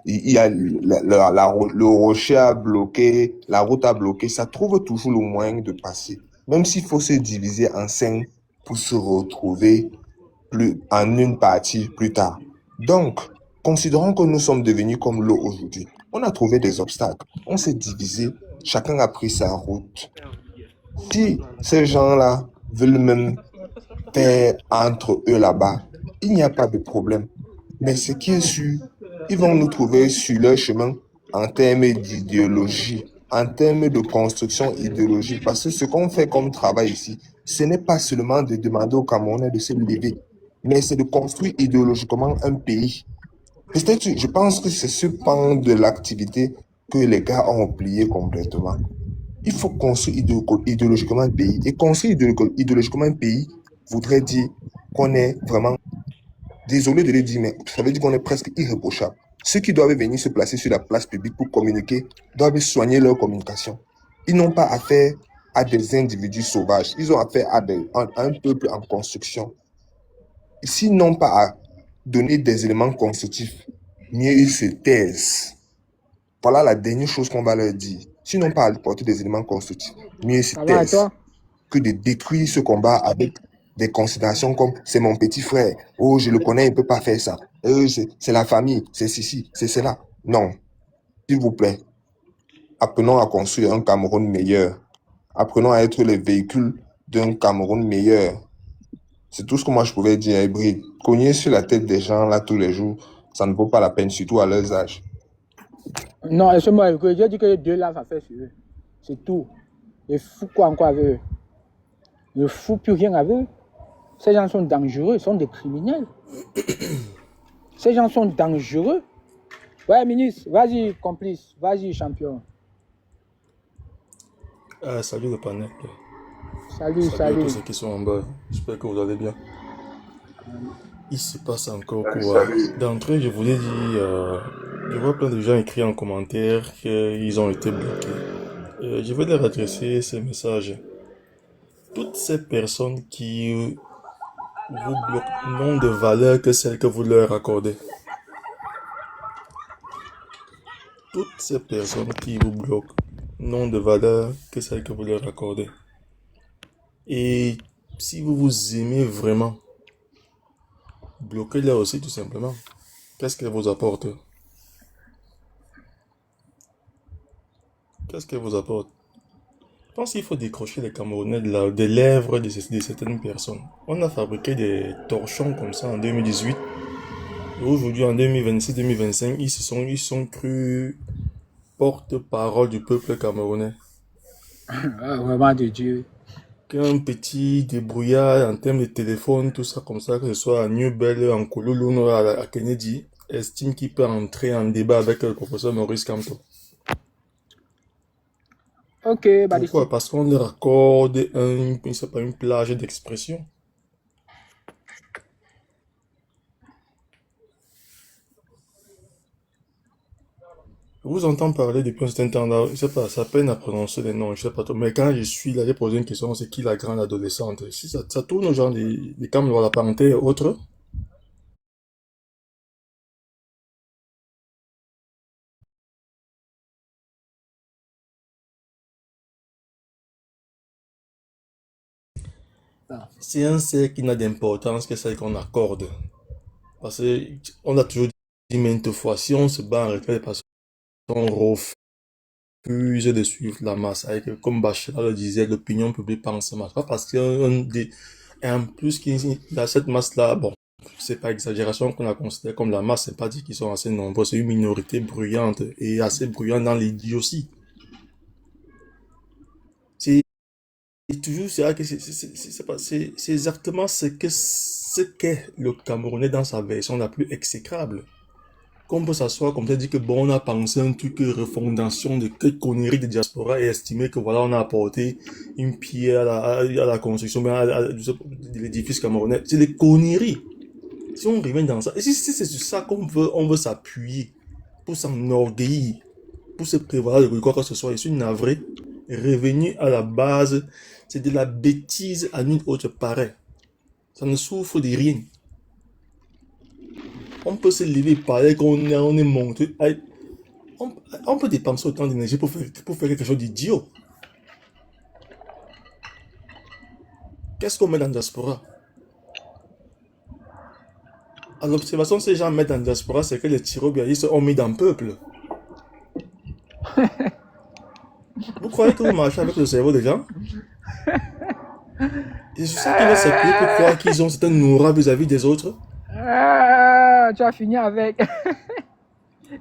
Il y a le rocher a bloqué, la route a bloqué, ça trouve toujours le moyen de passer. Même s'il faut se diviser en 5 pour se retrouver en une partie plus tard. Donc, considérons que nous sommes devenus comme l'eau aujourd'hui. On a trouvé des obstacles, on s'est divisé, chacun a pris sa route. Si ces gens-là veulent même faire entre eux là-bas, il n'y a pas de problème. Mais ce qui est sûr, ils vont nous trouver sur leur chemin en termes d'idéologie, en termes de construction idéologique. Parce que ce qu'on fait comme travail ici, ce n'est pas seulement de demander aux Camerounais de se lever, mais c'est de construire idéologiquement un pays. Peut-être, je pense que c'est ce pan de l'activité que les gars ont oublié complètement. Il faut construire idéologiquement un pays. Et construire idéologiquement un pays voudrait dire qu'on est vraiment, désolé de le dire, mais ça veut dire qu'on est presque irréprochable. Ceux qui doivent venir se placer sur la place publique pour communiquer doivent soigner leur communication. Ils n'ont pas affaire à des individus sauvages. Ils ont affaire à un peuple en construction. S'ils n'ont pas à donner des éléments constructifs, mieux ils se taisent. Voilà la dernière chose qu'on va leur dire. S'ils n'ont pas à apporter des éléments constructifs, mieux ils se taisent que de détruire ce combat avec des considérations comme c'est mon petit frère, oh je le connais, il ne peut pas faire ça, c'est la famille, c'est ceci, c'est cela. Non, s'il vous plaît, apprenons à construire un Cameroun meilleur. Apprenons à être les véhicules d'un Cameroun meilleur. C'est tout ce que moi je pouvais dire à Hybride. Cogner sur la tête des gens là tous les jours, ça ne vaut pas la peine, surtout à leur âge. Non, laisse-moi, j'ai dit que les deux là, ça fait sur eux. C'est tout. Les fous quoi encore avec eux? Ne fous plus rien avec eux. Ces gens sont dangereux, ils sont des criminels. Ces gens sont dangereux. Ouais, ministre, vas-y, complice, vas-y, champion. Salut le panel. Salut. À tous ceux qui sont en bas. J'espère que vous allez bien. Il se passe encore quoi? D'entrée, je voulais dire, je vois plein de gens écrire en commentaire qu'ils ont été bloqués. Je vais leur adresser ces messages. Toutes ces personnes qui vous bloquent n'ont de valeur que celle que vous leur accordez. Toutes ces personnes qui vous bloquent n'ont de valeur que celle que vous leur accordez. Et si vous vous aimez vraiment, bloquez-les aussi tout simplement. Qu'est-ce qu'elles vous apportent? Qu'est-ce qu'elles vous apportent? Je pense qu'il faut décrocher les Camerounais des lèvres de certaines personnes. On a fabriqué des torchons comme ça en 2018. Et aujourd'hui, en 2026-2025, ils sont crus porte-parole du peuple camerounais. Ah, vraiment de Dieu. Qu'un petit débrouillard en termes de téléphone, tout ça comme ça, que ce soit à New Bell, en Kololo, à Kennedy, estime qu'il peut entrer en débat avec le professeur Maurice Kamto. Ok, Balistique. Pourquoi? Parce qu'on leur accorde une plage d'expression. Je vous entends parler depuis un certain temps là, je sais pas, ça peine à prononcer les noms, je sais pas trop, mais quand je suis là, j'ai posé une question, c'est qui la grande adolescente? Si ça tourne aux gens des camps de la parenté et autres. Ah. C'est un cercle qui n'a d'importance que celle qu'on accorde. Parce que on a toujours dit maintes fois, si on se bat en retrait parce qu'on refuse de suivre la masse, avec, comme Bachelard le disait, l'opinion publique pense masse. Pas parce et en plus, dans cette masse-là, bon, c'est pas exagération qu'on la considère comme la masse, c'est pas dire qu'ils sont assez nombreux, c'est une minorité bruyante et assez bruyante dans l'idiotie. C'est toujours, c'est vrai que c'est exactement ce qu'est le Camerounais dans sa version la plus exécrable. Qu'on peut s'asseoir comme ça, dire que bon, on a pensé un truc, refondation de quelle connerie de diaspora et estimer que voilà, on a apporté une pierre à la construction de l'édifice camerounais. C'est des conneries. Si on revient dans ça, et si c'est sur ça on veut s'appuyer pour s'enorgueillir, pour se prévoir de quoi que ce soit, je suis navré, revenu à la base, c'est de la bêtise à nul autre pareil. Ça ne souffre de rien. On peut se lever et parler qu'on est monté. On peut dépenser autant d'énergie pour faire quelque chose d'idiot. Qu'est-ce qu'on met dans la diaspora? À l'observation, ces gens mettent dans la diaspora, c'est que les tyrobialistes ont mis dans le peuple. Vous croyez que vous marchez avec le cerveau des gens? Et c'est ça qui va s'appuyer pour croire qu'ils ont certaines aura vis-à-vis des autres. Tu as fini avec.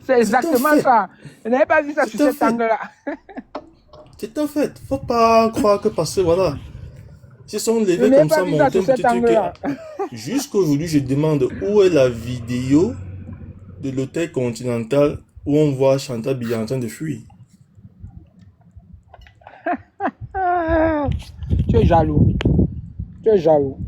C'est exactement ça. Je n'avais pas vu ça sur cet angle-là. C'est un fait. Faut pas croire que parce que voilà. Ils sont levés comme ça, monter un petit truc. Jusqu'aujourd'hui, je demande où est la vidéo de l'hôtel Continental où on voit Chantal Biya en train de fuir. Tu es jaloux. Tu es jaloux.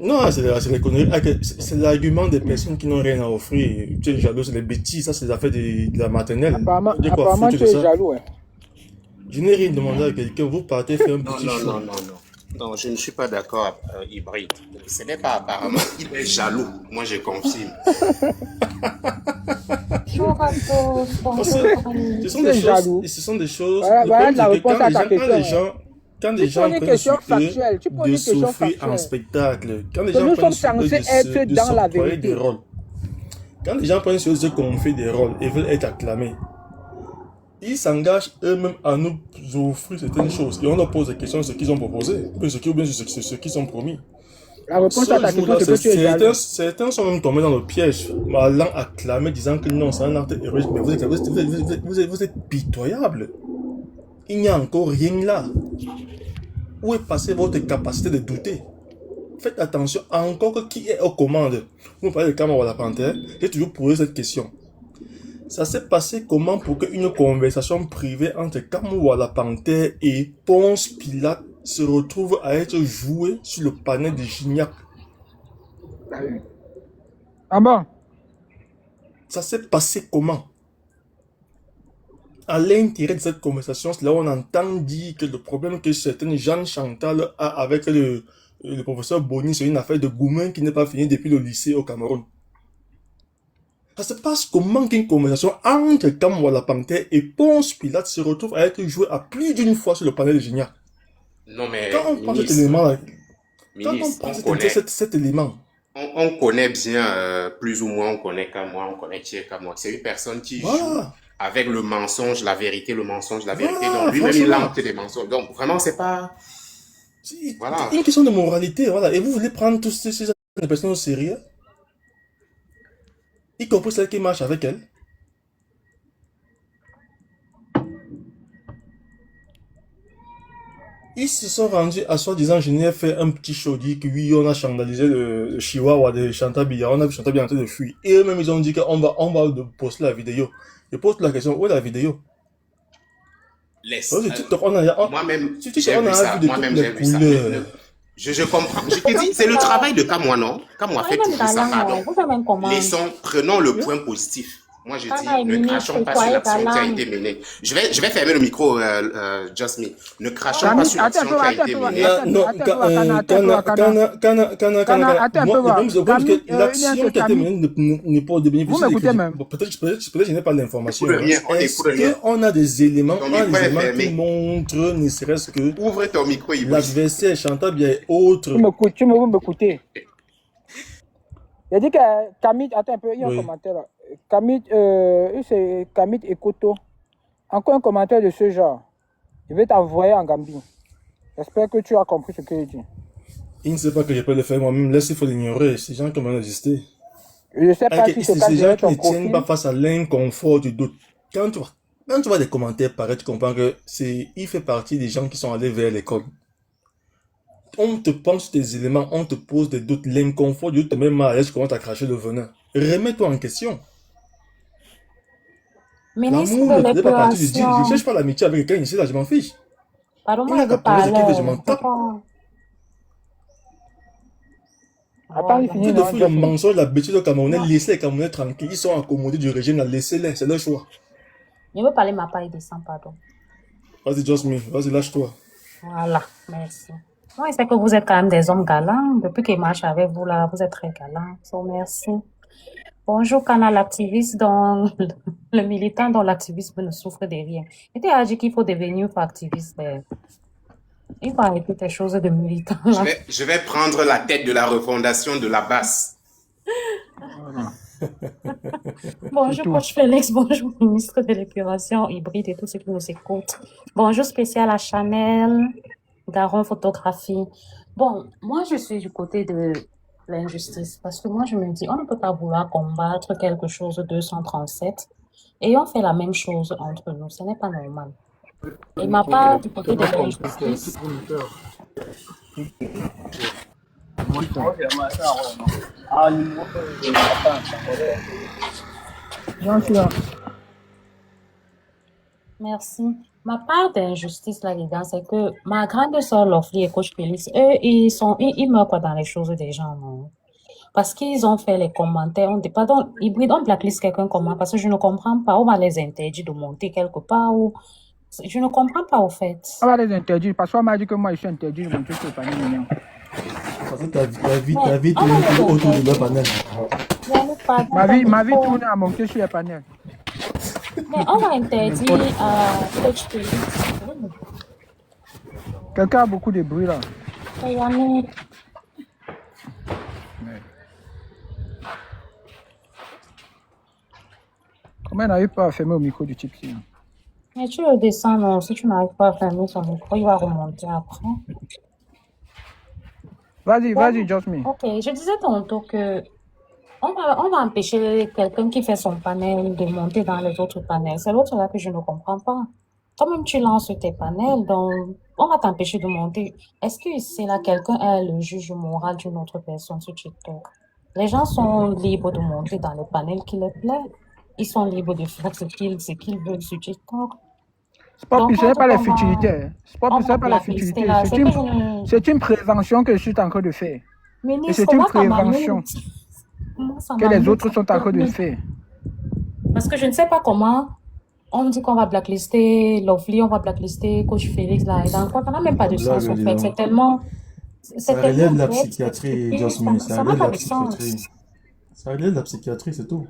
Non, c'est les conneries. C'est l'argument des personnes qui n'ont rien à offrir. Tu es jaloux, c'est des bêtises. Ça, c'est les affaires de la maternelle. Apparemment tu es jaloux. Hein. Je n'ai rien demandé à quelqu'un. Vous partez faire un petit show. Non, je ne suis pas d'accord, Hybride. Ce n'est pas apparemment. Il est jaloux. Moi, je confirme. Ce sont des choses. Voilà la réponse à ta question. Quand les gens prennent de souffrir en spectacle, quand les gens prennent des rôles, quand les gens prennent sur eux de se confier des rôles et veulent être acclamés, ils s'engagent eux-mêmes à nous offrir certaines choses. Et on leur pose des questions sur ce qu'ils ont proposé, ou bien sur ce qu'ils ont promis. La réponse à ta question, c'est que tu es jaloux. Certains sont même tombés dans le piège, allant acclamer, disant que non, c'est un acte héroïque, mais vous êtes pitoyable. Il n'y a encore rien là. Où est passée votre capacité de douter? Faites attention, encore que qui est aux commandes. Vous parlez de Kamara la Panthère, j'ai toujours posé cette question. Ça s'est passé comment pour qu'une conversation privée entre Kamara la Panthère et Ponce Pilate se retrouve à être jouée sur le panel de Gignac? Ah bon? Ça s'est passé comment? À l'intérieur de cette conversation, c'est là où on entend dire que le problème que certaines Jeanne Chantal a avec le professeur Boni, c'est une affaire de Goumen qui n'est pas finie depuis le lycée au Cameroun. Ça se passe comment qu'une conversation entre Kamwa la Panthère et Ponce Pilate se retrouve à être jouée à plus d'une fois sur le panel de Gignac? Non, mais. Quand on prend cet élément, cet élément, on connaît bien, plus ou moins, on connaît Kamwa, on connaît Thier Kamwa. C'est une personne qui joue Voilà, avec le mensonge, la vérité, le mensonge, la vérité. Donc voilà, lui-même, il franchement. lance des mensonges. Donc vraiment, c'est pas... C'est Voilà. une question de moralité, voilà. Et vous voulez prendre tous ces personnes au sérieux, y compris celles qui marchent avec elles. Ils se sont rendus à soi-disant, je n'ai fait un petit show, dit que oui, on a scandalisé le Chihuahua de Chantabia, on a vu Chantabia en train de fuir. Et eux-mêmes, ils ont dit on va poster la vidéo. Je pose la question, où est la vidéo? Laisse. Parce que TikTok, Moi-même, sur TikTok, j'ai on vu a ça. vu de toutes Moi-même, les j'ai vu ça. couleurs. Je comprends. Je te dis, c'est le travail de Kamwa, non? Kamwa fait Moi-même toujours ça. galant, Pardon. vous faites même comment? Prenons le Oui. point positif. Moi, je Kana dis, est ne ministre, crachons pas sur soyez l'action qui a galant. été menée. Je vais fermer le micro, Just Me. Ne crachons pas Camille, sur attends un l'action peu, qui a attends un été peu, menée. Non, attends un peu, Kana, attends un peu, Kana. Kana, attends un Moi, peu, le problème, c'est Camille, que l'action qui a été Camille, menée n'est pas de vous bénéficier des m'écoutez critiques. même? Bon, peut-être que je n'ai pas l'information. Écoute rien, on Est-ce n'écoute rien. qu'on a des éléments, Ton micro est qui fermé. montrent, ne serait-ce que Ouvre ton micro, Ibris. l'adversaire Chantabia et autres? Vous m'écoutez. Il a dit que Camille, attends un peu, il y a un Oui. commentaire là. Camille, c'est Camille Ekoto. Encore un commentaire de ce genre. Je vais t'envoyer en Gambie. J'espère que tu as compris ce que je dis. Il ne sait pas que je peux le faire moi-même. Laisse, il faut l'ignorer. Ces gens qui m'ont existé. Je ne sais pas si C'est c'est ces gens quand qui ne ton tiennent pas profil. face à l'inconfort du doute. Quand tu vois des commentaires pareils, tu comprends que il fait partie des gens qui sont allés vers l'école. On te pense des éléments, on te pose des doutes, l'inconfort du doute te met mal à l'aise, tu commences à cracher le venin. Remets-toi en question. Ministre L'amour de ne faisait pas partie du deal. Je ne l'épuration. cherche pas l'amitié avec quelqu'un ici, là, je m'en fiche. Pardon, Il moi, n'a je qu'à veux parler ce qu'il veut, je parler. m'en tape. Pourquoi? Attends, il Voilà. finit, Tout de non, fou, le Jasmine. mensonge, la bêtise aux Camerounais, Moi, laissez les Camerounais tranquilles. Ils sont accommodés du régime, là, laissez-les, c'est leur choix. je veux parler ma paille de sang, pardon. Vas-y, Just Me, vas-y, lâche-toi. Voilà, merci. Moi, je sais que vous êtes quand même des hommes galants. Depuis qu'ils marchent avec vous, là, vous êtes très galants. So, merci. Bonjour, Canal activiste, dont le militant dont l'activisme ne souffre de rien. Il t'a dit qu'il faut devenir activiste. Il faut arrêter tes choses de militant, là. Je vais prendre la tête de la refondation de la basse. Voilà. C'est Bonjour, tout. coach Félix. Bonjour, ministre de l'épuration hybride et tous ceux qui nous écoutent. Bonjour, spécial à Chanel, Garon Photographie. Bon, moi, je suis du côté de l'injustice parce que moi, je me dis, on ne peut pas vouloir combattre quelque chose de 237 et on fait la même chose entre nous. Ce n'est pas normal. Et ma part, du côté de l'injustice, Bien sûr. merci. Ma part d'injustice là-dedans, c'est que ma grande soeur Lovely et coach Félix, eux, ils meurent quoi dans les choses des gens, non? Parce qu'ils ont fait les commentaires, on dit, pardon, hybride, on blacklist quelqu'un comment? Parce que je ne comprends pas, on va les interdire de monter quelque part ou, je ne comprends pas au fait. On va les interdire parce qu'on m'a dit que moi je suis interdit de monter sur le panier mignon. Parce que ta vie Mais on va tourne les toujours autour de leur interdire. panel. Yannick, pardon, Ma vie faut- tourne à monter sur le panel. Mais on va interdire à coach Félix. Quelqu'un a beaucoup de bruit là. Et Yannick, Comment il n'arrive pas à fermer au micro du type ici? mais tu le descends, non? Si tu n'arrives pas à fermer son micro, il va remonter après. Vas-y, Bon, vas-y, Jasmine. ok, je disais tantôt que on va empêcher quelqu'un qui fait son panel de monter dans les autres panels. C'est l'autre là que je ne comprends pas. Quand même tu lances tes panels, donc on va t'empêcher de monter. Est-ce que c'est là quelqu'un est le juge moral d'une autre personne sur TikTok? Les gens sont libres de monter dans le panel qui leur plaît. Ils sont libres de faire ce qu'ils veulent sur TikTok. C'est pas, Donc, ce n'est quand pas la on va, futilité. Hein. C'est pas, on ce va n'est pas la blacklister futilité. là, c'est que je ne... C'est une prévention que je suis en train de faire. Et Ministre, c'est une moi, ça prévention m'amuse. Moi, ça que les m'amuse, autres ça sont en train de m'amuse. faire. Parce que je ne sais pas comment on dit qu'on va blacklister Lovely, on va blacklister Coach Félix là. Et dans quoi, ça n'a même pas de Blague, sens, en dis fait. donc. C'est tellement Ça relève de la bête, c'est psychiatrie, stupide, Jasmine. ça Ça n'a relève de pas la de sens. psychiatrie. Ça relève de la psychiatrie, c'est tout.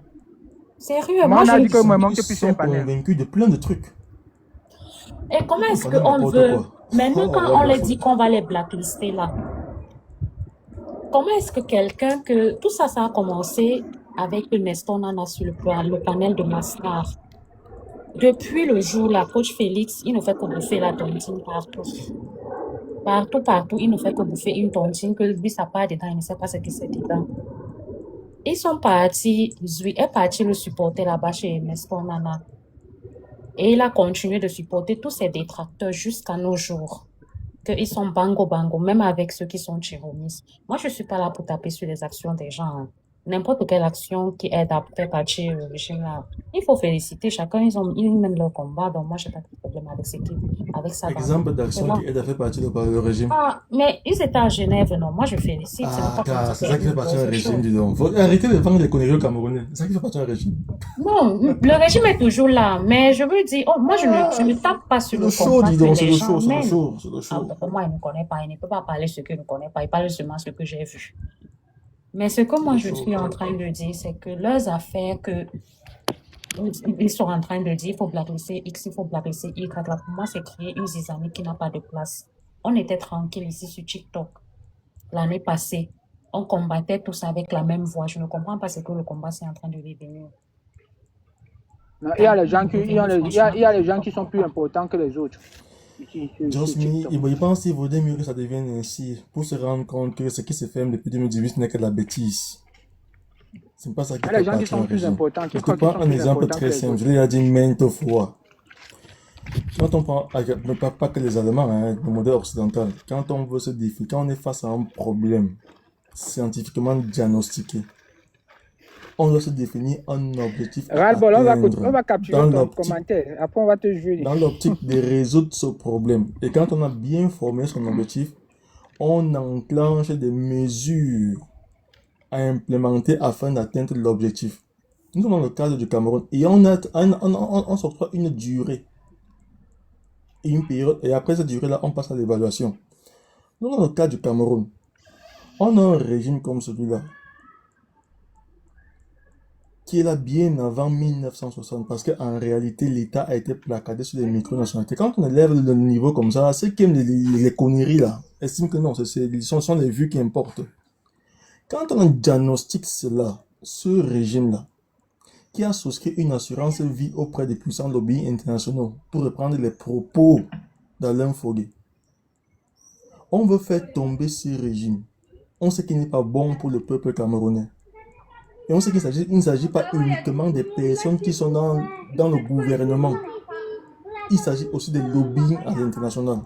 Sérieux, Moi, moi, on a je... dit que moi, Ils manque plus sur sont le panel. convaincus de plein de trucs. Et comment Ils est-ce font qu'on n'importe veut... quoi. Maintenant, Oh, quand what on the les fuck. dit qu'on va les blacklister là, comment comment est-ce que quelqu'un que... Tout ça, ça a commencé avec Nestor Nana sur le panel de Masnar. Depuis le jour, la coach Félix, il ne fait que bouffer la tontine partout. Partout, il ne fait que bouffer une tontine que lui, ça part dedans, il ne sait pas ce que c'est dedans. Ils sont partis, Zui est parti le supporter là-bas chez Nestor Nana. Et il a continué de supporter tous ses détracteurs jusqu'à nos jours. Qu'ils sont bango, même avec ceux qui sont chiromis. Moi, je ne suis pas là pour taper sur les actions des gens. Hein. N'importe quelle action qui aide à faire partir le régime là. Il faut féliciter chacun, ils mènent leur combat. Donc, moi, je n'ai pas de problème avec ça. Exemple d'action qui aide à faire partir le régime. Ah, mais ils étaient à Genève, non? Moi, je félicite. Ah, car c'est ça qui fait partir un régime, dis donc. Faut arrêter de vendre les conneries aux Camerounais. C'est ça qui fait partir un régime. Non, le régime est toujours là. Mais je veux dire, moi, je ne tape pas sur le combat. Dis donc, c'est les le gens show, mènent. c'est le show. Pour moi, il ne connaît pas. Il ne peut pas parler ce qu'il ne connaît pas. Il parle seulement ce que j'ai vu. Mais ce que moi, je suis en train de dire, c'est que leurs affaires ils sont en train de dire, il faut blacklister X, il faut blacklister Y. Là, pour moi, c'est créer une zizanie qui n'a pas de place. On était tranquille ici sur TikTok l'année passée. On combattait tous avec la même voix. Je ne comprends pas ce que le combat c'est en train de devenir. Non, il y a les gens qui sont plus importants que les autres. Josmi, il pense qu'il vaudrait mieux que ça devienne ainsi pour se rendre compte que ce qui se fait depuis 2018 n'est que de la bêtise. C'est pas ça qui fait les gens qui sont plus importants. Je te prends un exemple très simple. Je l'ai dit maintes fois. Quand on prend, pas que les Allemands, hein, le modèle occidental, quand on veut se défier, quand on est face à un problème scientifiquement diagnostiqué, on doit se définir un objectif. Ras-le-bol, on va capturer ton commentaire. Après, on va te juger. Dans l'optique de résoudre ce problème. Et quand on a bien formé son objectif, on enclenche des mesures à implémenter afin d'atteindre l'objectif. Nous sommes dans le cadre du Cameroun et on s'octroie une durée et une période. Et après cette durée-là, on passe à l'évaluation. Nous, dans le cas du Cameroun, on a un régime comme celui-là qui est là bien avant 1960 parce qu'en réalité, l'État a été placardé sur les micro-nationalités. Quand on élève le niveau comme ça, ceux qui aiment les conneries là, estiment que non, ce sont les vues qui importent. Quand on diagnostique cela, ce régime-là, qui a souscrit une assurance vie auprès des puissants lobbies internationaux, pour reprendre les propos d'Alain Foguet, on veut faire tomber ce régime. On sait qu'il n'est pas bon pour le peuple camerounais. Et on sait qu'il ne s'agit pas uniquement des personnes qui sont dans le gouvernement. Il s'agit aussi des lobbies à l'international.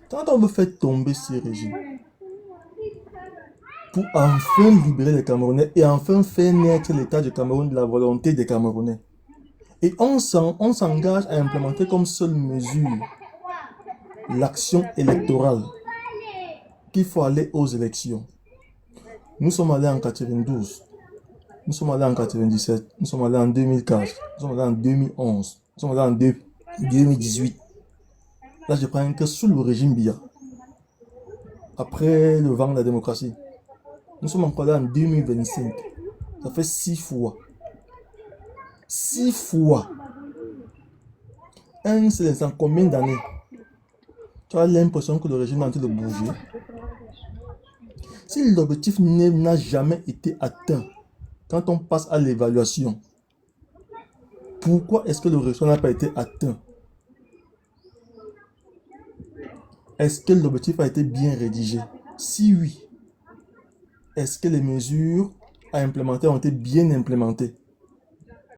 Quand on veut faire tomber ce régime, pour enfin libérer les Camerounais et enfin faire naître l'État du Cameroun de la volonté des Camerounais. Et on s'engage à implémenter comme seule mesure l'action électorale, qu'il faut aller aux élections. Nous sommes allés en 92, nous sommes allés en 97, nous sommes allés en 2004, nous sommes allés en 2011, nous sommes allés en 2018. Là, je prends que sous le régime Biya, après le vent de la démocratie. Nous sommes encore là en 2025. Ça fait 6 fois. 6 fois. Un seul instant, combien d'années? Tu as l'impression que le régime est en train de bouger. Si l'objectif n'a jamais été atteint, quand on passe à l'évaluation, pourquoi est-ce que le résultat n'a pas été atteint? Est-ce que l'objectif a été bien rédigé? Si oui, est-ce que les mesures à implémenter ont été bien implémentées?